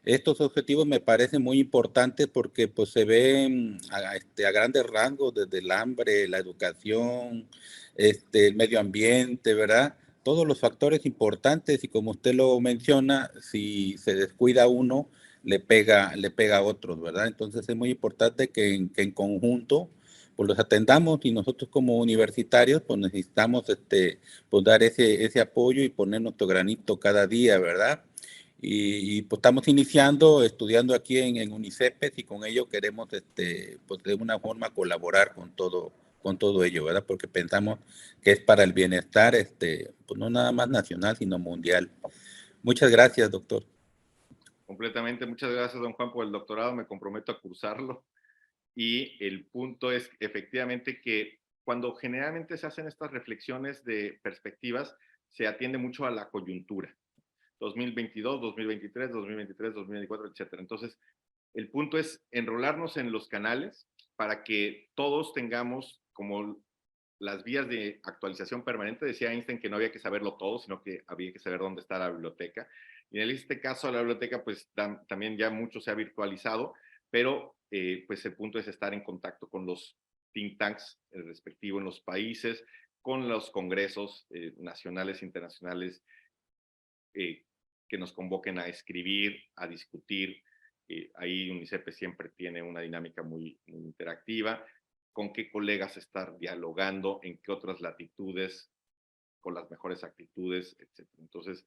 Estos objetivos me parecen muy importantes porque pues se ven a grandes rasgos, desde el hambre, la educación, el medio ambiente, ¿verdad? Todos los factores importantes, y como usted lo menciona, si se descuida uno, le pega a otros, ¿verdad? Entonces es muy importante que en conjunto pues los atendamos, y nosotros como universitarios pues necesitamos pues dar ese apoyo y poner nuestro granito cada día, ¿verdad? Y pues estamos estudiando aquí en UNICEPES, y con ello queremos pues de una forma colaborar con todo ello, ¿verdad? Porque pensamos que es para el bienestar, pues no nada más nacional, sino mundial. Muchas gracias, doctor. Completamente. Muchas gracias, don Juan, por el doctorado. Me comprometo a cursarlo. Y el punto es efectivamente que cuando generalmente se hacen estas reflexiones de perspectivas, se atiende mucho a la coyuntura. 2022, 2023, 2023, 2024, etcétera. Entonces, el punto es enrolarnos en los canales para que todos tengamos como las vías de actualización permanente. Decía Einstein que no había que saberlo todo, sino que había que saber dónde está la biblioteca. Y en este caso, la biblioteca, pues también ya mucho se ha virtualizado, pero pues el punto es estar en contacto con los think tanks respectivos en los países, con los congresos nacionales e internacionales que nos convoquen a escribir, a discutir. Ahí UNICEF siempre tiene una dinámica muy interactiva. Con qué colegas estar dialogando, en qué otras latitudes, con las mejores actitudes, etc. Entonces,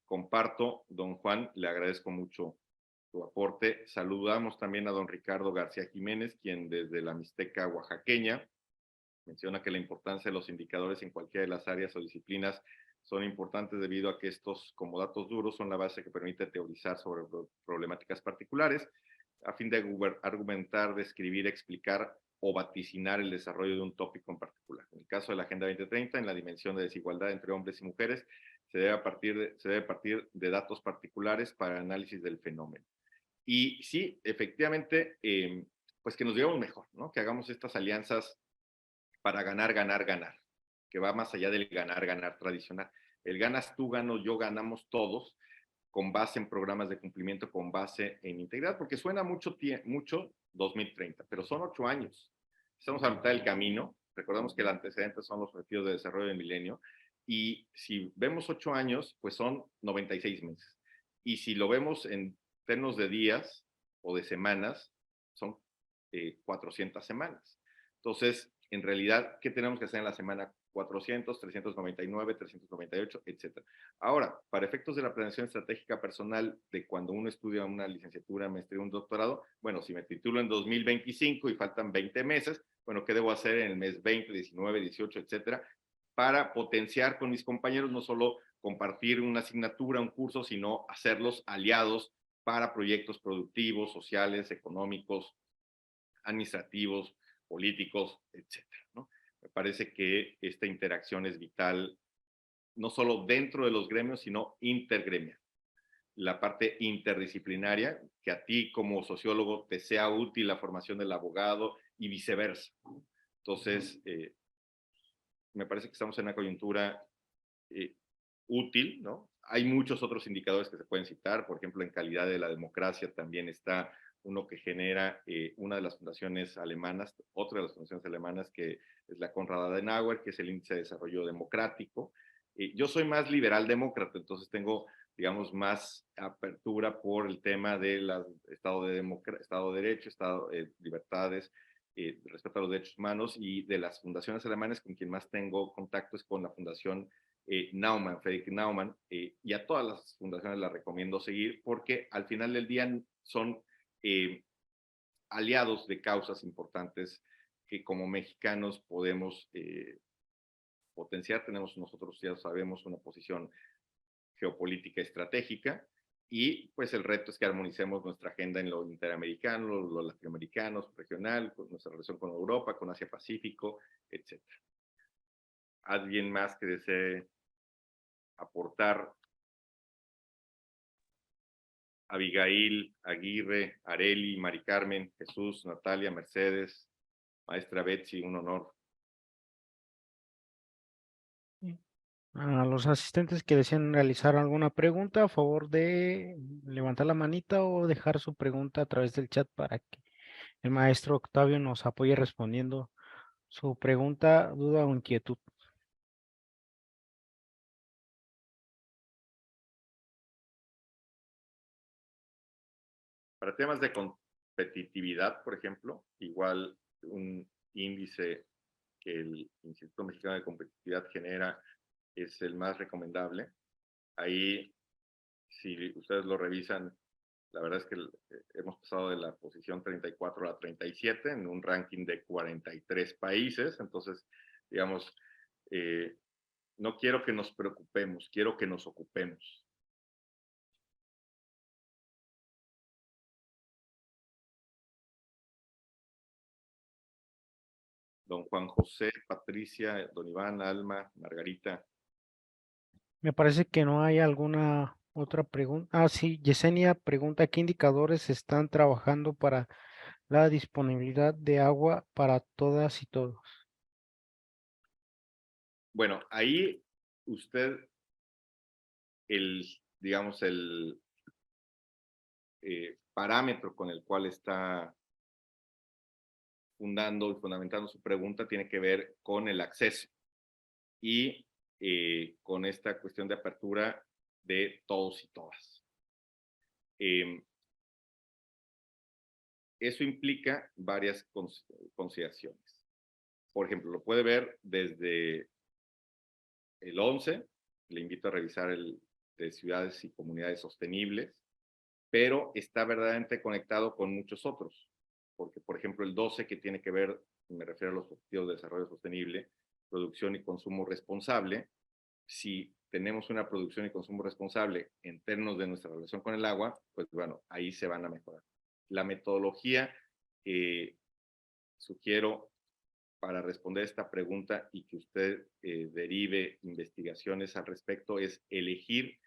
comparto, don Juan, le agradezco mucho su aporte. Saludamos también a don Ricardo García Jiménez, quien desde la Mixteca oaxaqueña menciona que la importancia de los indicadores en cualquiera de las áreas o disciplinas son importantes debido a que estos, como datos duros, son la base que permite teorizar sobre problemáticas particulares a fin de argumentar, describir, explicar o vaticinar el desarrollo de un tópico en particular. En el caso de la Agenda 2030, en la dimensión de desigualdad entre hombres y mujeres, se debe partir de datos particulares para el análisis del fenómeno. Y sí, efectivamente, pues que nos llevemos mejor, ¿no? Que hagamos estas alianzas para ganar, ganar, ganar, que va más allá del ganar, ganar tradicional. El ganas tú, gano yo, ganamos todos, con base en programas de cumplimiento, con base en integridad, porque suena mucho 2030, pero son 8 años. Estamos a mitad del camino. Recordemos que el antecedente son los objetivos de desarrollo del milenio, y si vemos 8 años, pues son 96 meses. Y si lo vemos en términos de días o de semanas, son 400 semanas. Entonces, en realidad, ¿qué tenemos que hacer en la semana 400, 399, 398, etcétera? Ahora, para efectos de la planeación estratégica personal de cuando uno estudia una licenciatura, maestría, un doctorado, bueno, si me titulo en 2025 y faltan 20 meses, bueno, ¿qué debo hacer en el mes 20, 19, 18, etcétera? Para potenciar con mis compañeros, no solo compartir una asignatura, un curso, sino hacerlos aliados para proyectos productivos, sociales, económicos, administrativos, políticos, etcétera, ¿no? Me parece que esta interacción es vital, no solo dentro de los gremios, sino intergremial. La parte interdisciplinaria, que a ti como sociólogo te sea útil la formación del abogado y viceversa. Entonces, me parece que estamos en una coyuntura útil, ¿no? Hay muchos otros indicadores que se pueden citar, por ejemplo, en calidad de la democracia también está uno que genera una de las fundaciones alemanas, otra de las fundaciones alemanas, que es la Konrad Adenauer, que es el Índice de Desarrollo Democrático. Yo soy más liberal demócrata, entonces tengo digamos, más apertura por el tema del Estado de Derecho, libertades, respeto a los derechos humanos, y de las fundaciones alemanas con quien más tengo contacto es con la Fundación Naumann, Friedrich Naumann, y a todas las fundaciones las recomiendo seguir porque al final del día son aliados de causas importantes que como mexicanos podemos potenciar. Tenemos nosotros, ya sabemos, una posición geopolítica estratégica, y pues el reto es que armonicemos nuestra agenda en lo interamericano, lo latinoamericano, regional, con nuestra relación con Europa, con Asia-Pacífico, etc. ¿Alguien más que desee aportar? Abigail, Aguirre, Areli, Mari Carmen, Jesús, Natalia, Mercedes, maestra Betsy, un honor. A los asistentes que deseen realizar alguna pregunta, a favor de levantar la manita o dejar su pregunta a través del chat para que el maestro Octavio nos apoye respondiendo su pregunta, duda o inquietud. Para temas de competitividad, por ejemplo, igual un índice que el Instituto Mexicano de Competitividad genera es el más recomendable. Ahí, si ustedes lo revisan, la verdad es que hemos pasado de la posición 34 a la 37 en un ranking de 43 países. Entonces, digamos, no quiero que nos preocupemos, quiero que nos ocupemos. Don Juan José, Patricia, don Iván, Alma, Margarita. Me parece que no hay alguna otra pregunta. Ah, sí, Yesenia pregunta, ¿qué indicadores están trabajando para la disponibilidad de agua para todas y todos? Bueno, ahí usted, digamos, el parámetro con el cual está fundando y fundamentando su pregunta tiene que ver con el acceso y con esta cuestión de apertura de todos y todas. Eso implica varias consideraciones. Por ejemplo, lo puede ver desde el 11, le invito a revisar el de ciudades y comunidades sostenibles, pero está verdaderamente conectado con muchos otros, porque por ejemplo el 12, que tiene que ver, me refiero a los objetivos de desarrollo sostenible, producción y consumo responsable. Si tenemos una producción y consumo responsable en términos de nuestra relación con el agua, pues bueno, ahí se van a mejorar. La metodología que sugiero para responder esta pregunta y que usted derive investigaciones al respecto es elegir,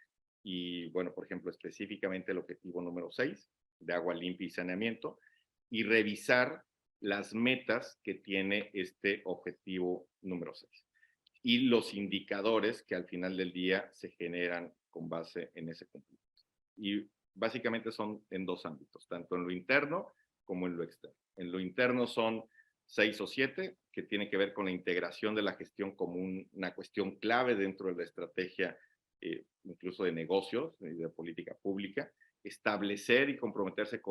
y bueno, por ejemplo, específicamente el objetivo número 6 de agua limpia y saneamiento, y revisar las metas que tiene este objetivo número 6 y los indicadores que al final del día se generan con base en ese cumplimiento. Y básicamente son en dos ámbitos, tanto en lo interno como en lo externo. En lo interno son 6 o 7, que tiene que ver con la integración de la gestión como una cuestión clave dentro de la estrategia, incluso de negocios y de política pública. Establecer y comprometerse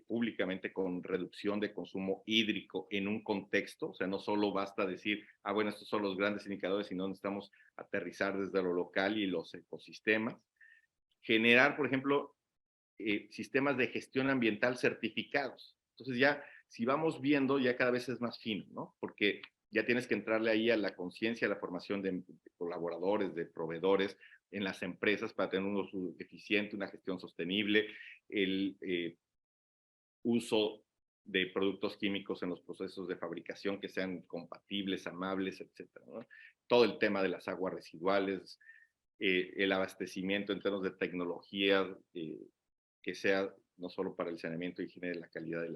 públicamente con reducción de consumo hídrico en un contexto. O sea, no solo basta decir, bueno, estos son los grandes indicadores, sino necesitamos aterrizar desde lo local y los ecosistemas. Generar, por ejemplo, sistemas de gestión ambiental certificados. Entonces ya, si vamos viendo, ya cada vez es más fino, ¿no? Porque ya tienes que entrarle ahí a la conciencia, a la formación de colaboradores, de proveedores en las empresas para tener un uso eficiente, una gestión sostenible, el uso de productos químicos en los procesos de fabricación que sean compatibles, amables, etcétera, ¿no? Todo el tema de las aguas residuales, el abastecimiento en términos de tecnología, que sea no solo para el saneamiento y higiene de la calidad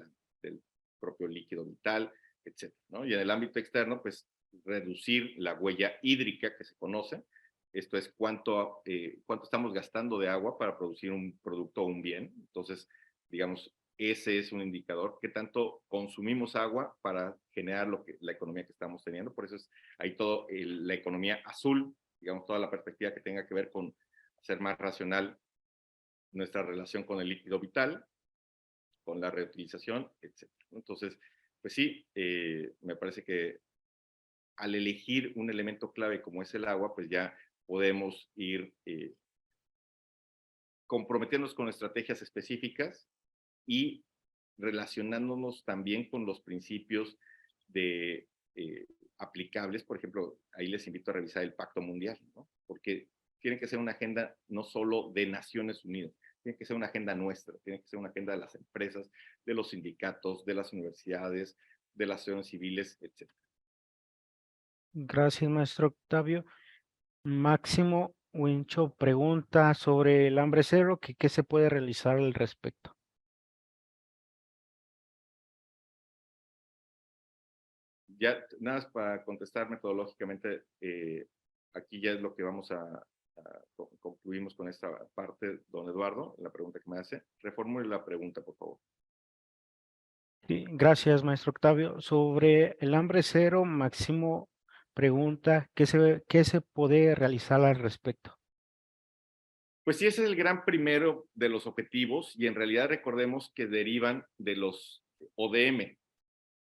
del propio líquido vital, etc., ¿no? Y en el ámbito externo, pues reducir la huella hídrica que se conoce. Esto es cuánto estamos gastando de agua para producir un producto o un bien. Entonces, digamos, ese es un indicador. ¿Qué tanto consumimos agua para generar la economía que estamos teniendo? Por eso es ahí todo la economía azul, digamos, toda la perspectiva que tenga que ver con hacer más racional nuestra relación con el líquido vital, con la reutilización, etc. Entonces, pues sí, me parece que al elegir un elemento clave como es el agua, pues ya podemos ir comprometiéndonos con estrategias específicas y relacionándonos también con los principios de, aplicables. Por ejemplo, ahí les invito a revisar el Pacto Mundial, ¿no? Porque tiene que ser una agenda no solo de Naciones Unidas, tiene que ser una agenda nuestra, tiene que ser una agenda de las empresas, de los sindicatos, de las universidades, de las asociaciones civiles, etc. Gracias, maestro Octavio. Máximo Wincho pregunta sobre el hambre cero, que qué se puede realizar al respecto. Ya, nada más para contestar metodológicamente, aquí ya es lo que vamos a concluimos con esta parte, don Eduardo, la pregunta que me hace. Reformule la pregunta, por favor. Sí, gracias, maestro Octavio. Sobre el hambre cero, Máximo pregunta qué se puede realizar al respecto. Pues sí, ese es el gran primero de los objetivos y en realidad recordemos que derivan de los ODM.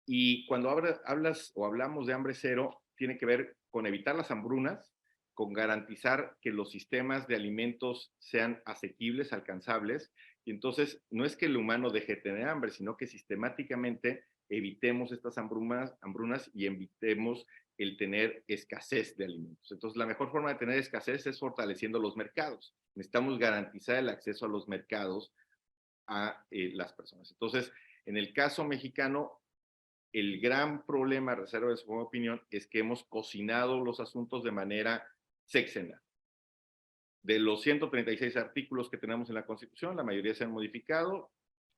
Y cuando hablas o hablamos de hambre cero, tiene que ver con evitar las hambrunas, con garantizar que los sistemas de alimentos sean asequibles, alcanzables. Y entonces no es que el humano deje de tener hambre, sino que sistemáticamente evitemos estas hambrunas y evitemos el tener escasez de alimentos. Entonces, la mejor forma de tener escasez es fortaleciendo los mercados. Necesitamos garantizar el acceso a los mercados a las personas. Entonces, en el caso mexicano, el gran problema, reserva de su opinión, es que hemos cocinado los asuntos de manera sexenal. De los 136 artículos que tenemos en la Constitución, la mayoría se han modificado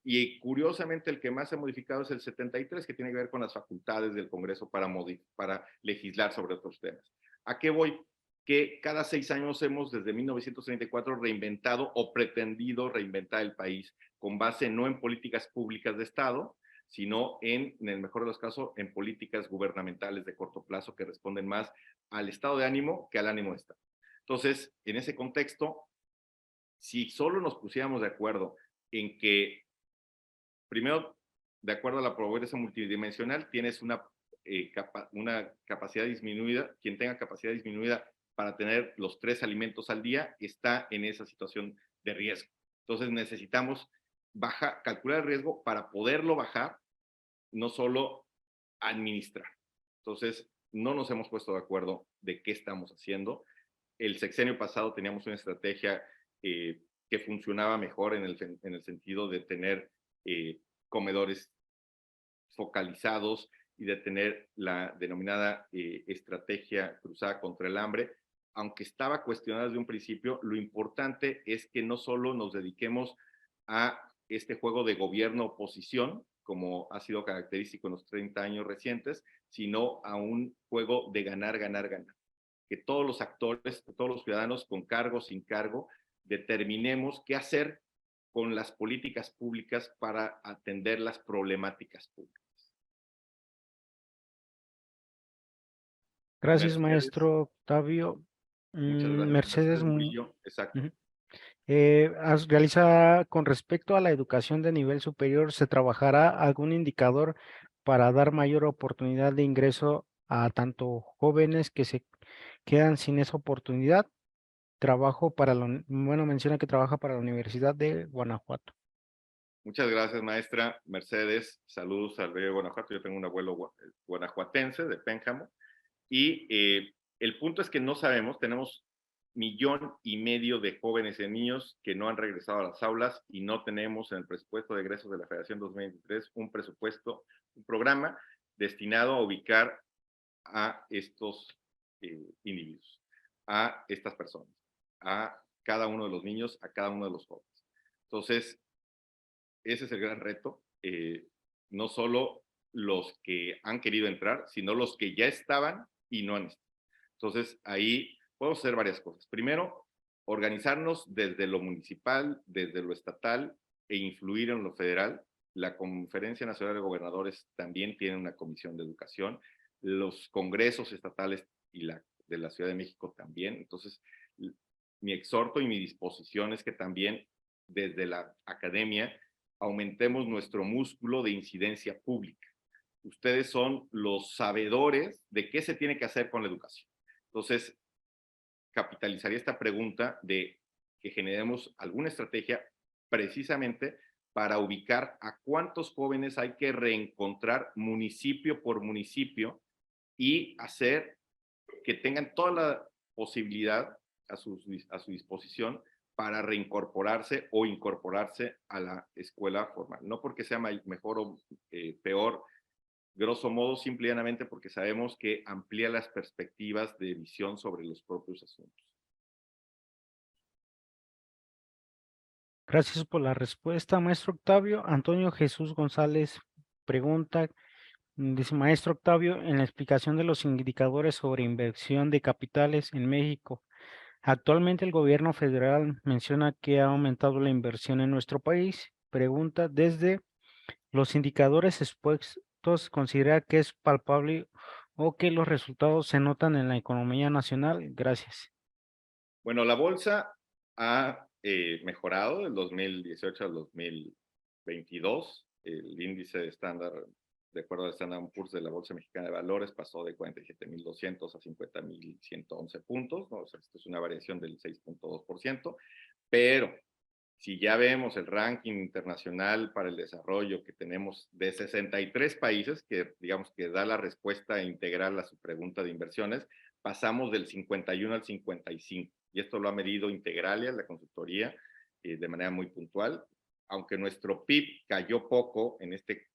y curiosamente el que más se ha modificado es el 73, que tiene que ver con las facultades del Congreso para legislar sobre otros temas. ¿A qué voy? Que cada 6 años hemos, desde 1934, reinventado o pretendido reinventar el país con base no en políticas públicas de Estado, sino en el mejor de los casos, en políticas gubernamentales de corto plazo que responden más al estado de ánimo que al ánimo de Estado. Entonces, en ese contexto, si solo nos pusiéramos de acuerdo en que, primero, de acuerdo a la pobreza multidimensional, tienes una capacidad disminuida, quien tenga capacidad disminuida para tener los 3 alimentos al día, está en esa situación de riesgo. Entonces necesitamos calcular el riesgo para poderlo bajar, no solo administrar. Entonces, no nos hemos puesto de acuerdo de qué estamos haciendo. El sexenio pasado teníamos una estrategia que funcionaba mejor en el sentido de tener comedores focalizados y de tener la denominada estrategia cruzada contra el hambre. Aunque estaba cuestionada desde un principio, lo importante es que no solo nos dediquemos a este juego de gobierno-oposición, como ha sido característico en los 30 años recientes, sino a un juego de ganar, ganar, ganar. Que todos los actores, todos los ciudadanos, con cargo, sin cargo, determinemos qué hacer con las políticas públicas para atender las problemáticas públicas. Gracias, Mercedes, maestro Octavio. muchas gracias. Mercedes, Murillo, exacto. realiza con respecto a la educación de nivel superior, ¿se trabajará algún indicador para dar mayor oportunidad de ingreso a tanto jóvenes que se quedan sin esa oportunidad? Menciona que trabaja para la Universidad de Guanajuato. Muchas gracias, maestra Mercedes. Saludos al Río de Guanajuato. Yo tengo un abuelo guanajuatense de Pénjamo. Y el punto es que no sabemos, tenemos 1,5 millones de jóvenes y niños que no han regresado a las aulas y no tenemos en el presupuesto de egresos de la Federación 2023 un programa destinado a ubicar a estos individuos, a estas personas, a cada uno de los niños, a cada uno de los jóvenes. Entonces, ese es el gran reto. No solo los que han querido entrar, sino los que ya estaban y no han estado. Entonces, ahí podemos hacer varias cosas. Primero, organizarnos desde lo municipal, desde lo estatal e influir en lo federal. La Conferencia Nacional de Gobernadores también tiene una comisión de educación. Los congresos estatales y de la Ciudad de México también. Entonces, mi exhorto y mi disposición es que también desde la academia aumentemos nuestro músculo de incidencia pública. Ustedes son los sabedores de qué se tiene que hacer con la educación. Entonces, capitalizaría esta pregunta de que generemos alguna estrategia precisamente para ubicar a cuántos jóvenes hay que reencontrar municipio por municipio y hacer que tengan toda la posibilidad a su disposición para reincorporarse o incorporarse a la escuela formal. No porque sea mejor o peor, grosso modo, simplemente porque sabemos que amplía las perspectivas de visión sobre los propios asuntos. Gracias por la respuesta, maestro Octavio. Antonio Jesús González pregunta, dice, maestro Octavio, en la explicación de los indicadores sobre inversión de capitales en México, actualmente el gobierno federal menciona que ha aumentado la inversión en nuestro país. Pregunta, desde los indicadores expuestos, ¿considera que es palpable o que los resultados se notan en la economía nacional? Gracias. Bueno, la bolsa ha mejorado del 2018 al 2022. El índice estándar, de acuerdo al Standard & Poor's de la Bolsa Mexicana de Valores, pasó de 47.200 a 50.111 puntos, ¿no? O sea, esto es una variación del 6.2%, pero si ya vemos el ranking internacional para el desarrollo que tenemos de 63 países, que digamos que da la respuesta integral a su pregunta de inversiones, pasamos del 51 al 55. Y esto lo ha medido Integralia, la consultoría, de manera muy puntual. Aunque nuestro PIB cayó poco en este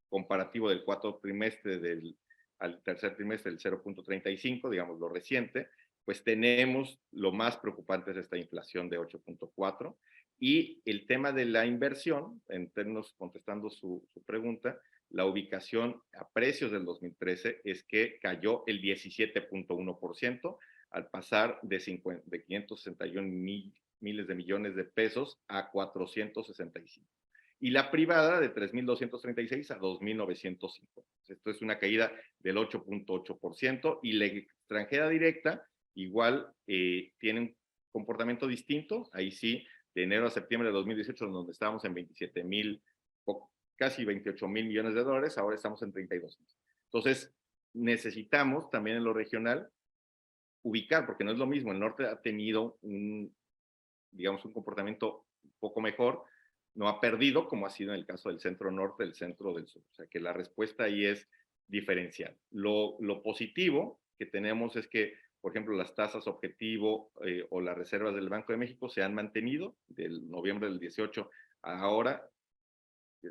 comparativo del cuarto trimestre al tercer trimestre del 0.35, digamos lo reciente, pues tenemos lo más preocupante es esta inflación de 8.4. Y el tema de la inversión, en términos, contestando su pregunta, la ubicación a precios del 2013 es que cayó el 17.1% al pasar de 561 miles de millones de pesos a 465. Y la privada de 3.236 a 2.905. Esto es una caída del 8.8%, y la extranjera directa igual tiene un comportamiento distinto. Ahí sí, de enero a septiembre de 2018, donde estábamos en 27,000, casi 28,000 millones de dólares, ahora estamos en 32,000. Entonces, necesitamos también en lo regional ubicar, porque no es lo mismo. El norte ha tenido un comportamiento un poco mejor, no ha perdido, como ha sido en el caso del centro norte, del centro del sur. O sea, que la respuesta ahí es diferencial. Lo positivo que tenemos es que, por ejemplo, las tasas objetivo o las reservas del Banco de México se han mantenido del noviembre del 18 a ahora,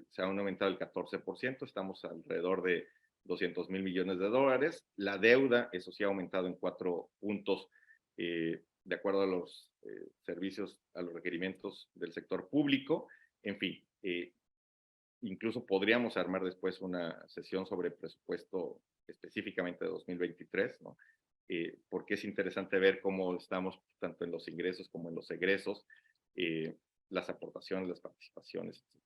se han aumentado el 14%, estamos alrededor de 200,000 millones de dólares. La deuda, eso sí, ha aumentado en 4 puntos de acuerdo a los servicios, a los requerimientos del sector público. En fin, incluso podríamos armar después una sesión sobre presupuesto específicamente de 2023, ¿no? Porque es interesante ver cómo estamos tanto en los ingresos como en los egresos, las aportaciones, las participaciones, etc.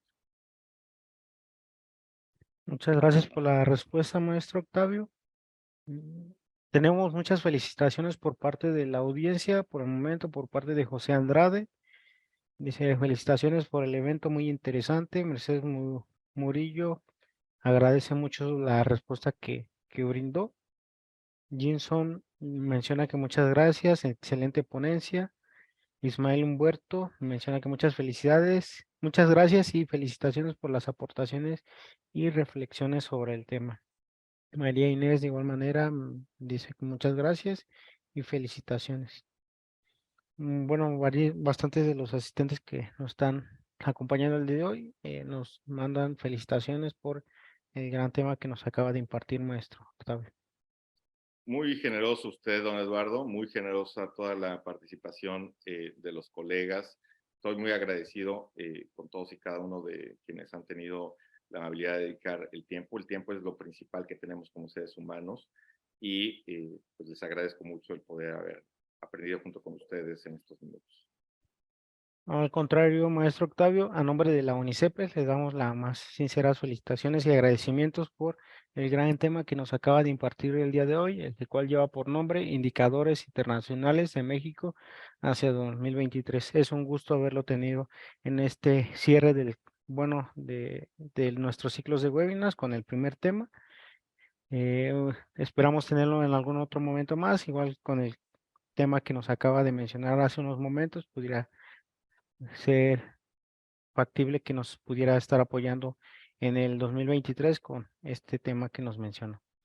Muchas gracias por la respuesta, maestro Octavio. Tenemos muchas felicitaciones por parte de la audiencia, por el momento, por parte de José Andrade. Dice, felicitaciones por el evento muy interesante. Mercedes Murillo agradece mucho la respuesta que brindó. Jinson menciona que muchas gracias, excelente ponencia. Ismael Humberto menciona que muchas felicidades, muchas gracias y felicitaciones por las aportaciones y reflexiones sobre el tema. María Inés de igual manera dice que muchas gracias y felicitaciones. Bueno, bastantes de los asistentes que nos están acompañando el día de hoy nos mandan felicitaciones por el gran tema que nos acaba de impartir, maestro Octavio. Muy generoso usted, don Eduardo, muy generosa toda la participación de los colegas. Estoy muy agradecido con todos y cada uno de quienes han tenido la amabilidad de dedicar el tiempo. El tiempo es lo principal que tenemos como seres humanos, y pues les agradezco mucho el poder haber aprendido junto con ustedes en estos minutos. Al contrario, maestro Octavio, a nombre de la UNICEPES le damos las más sinceras felicitaciones y agradecimientos por el gran tema que nos acaba de impartir el día de hoy, el cual lleva por nombre Indicadores Internacionales de México hacia 2023. Es un gusto haberlo tenido en este cierre de nuestros ciclos de webinars con el primer tema. Esperamos tenerlo en algún otro momento más, igual con el tema que nos acaba de mencionar hace unos momentos, pudiera ser factible que nos pudiera estar apoyando en el 2023 con este tema que nos mencionó.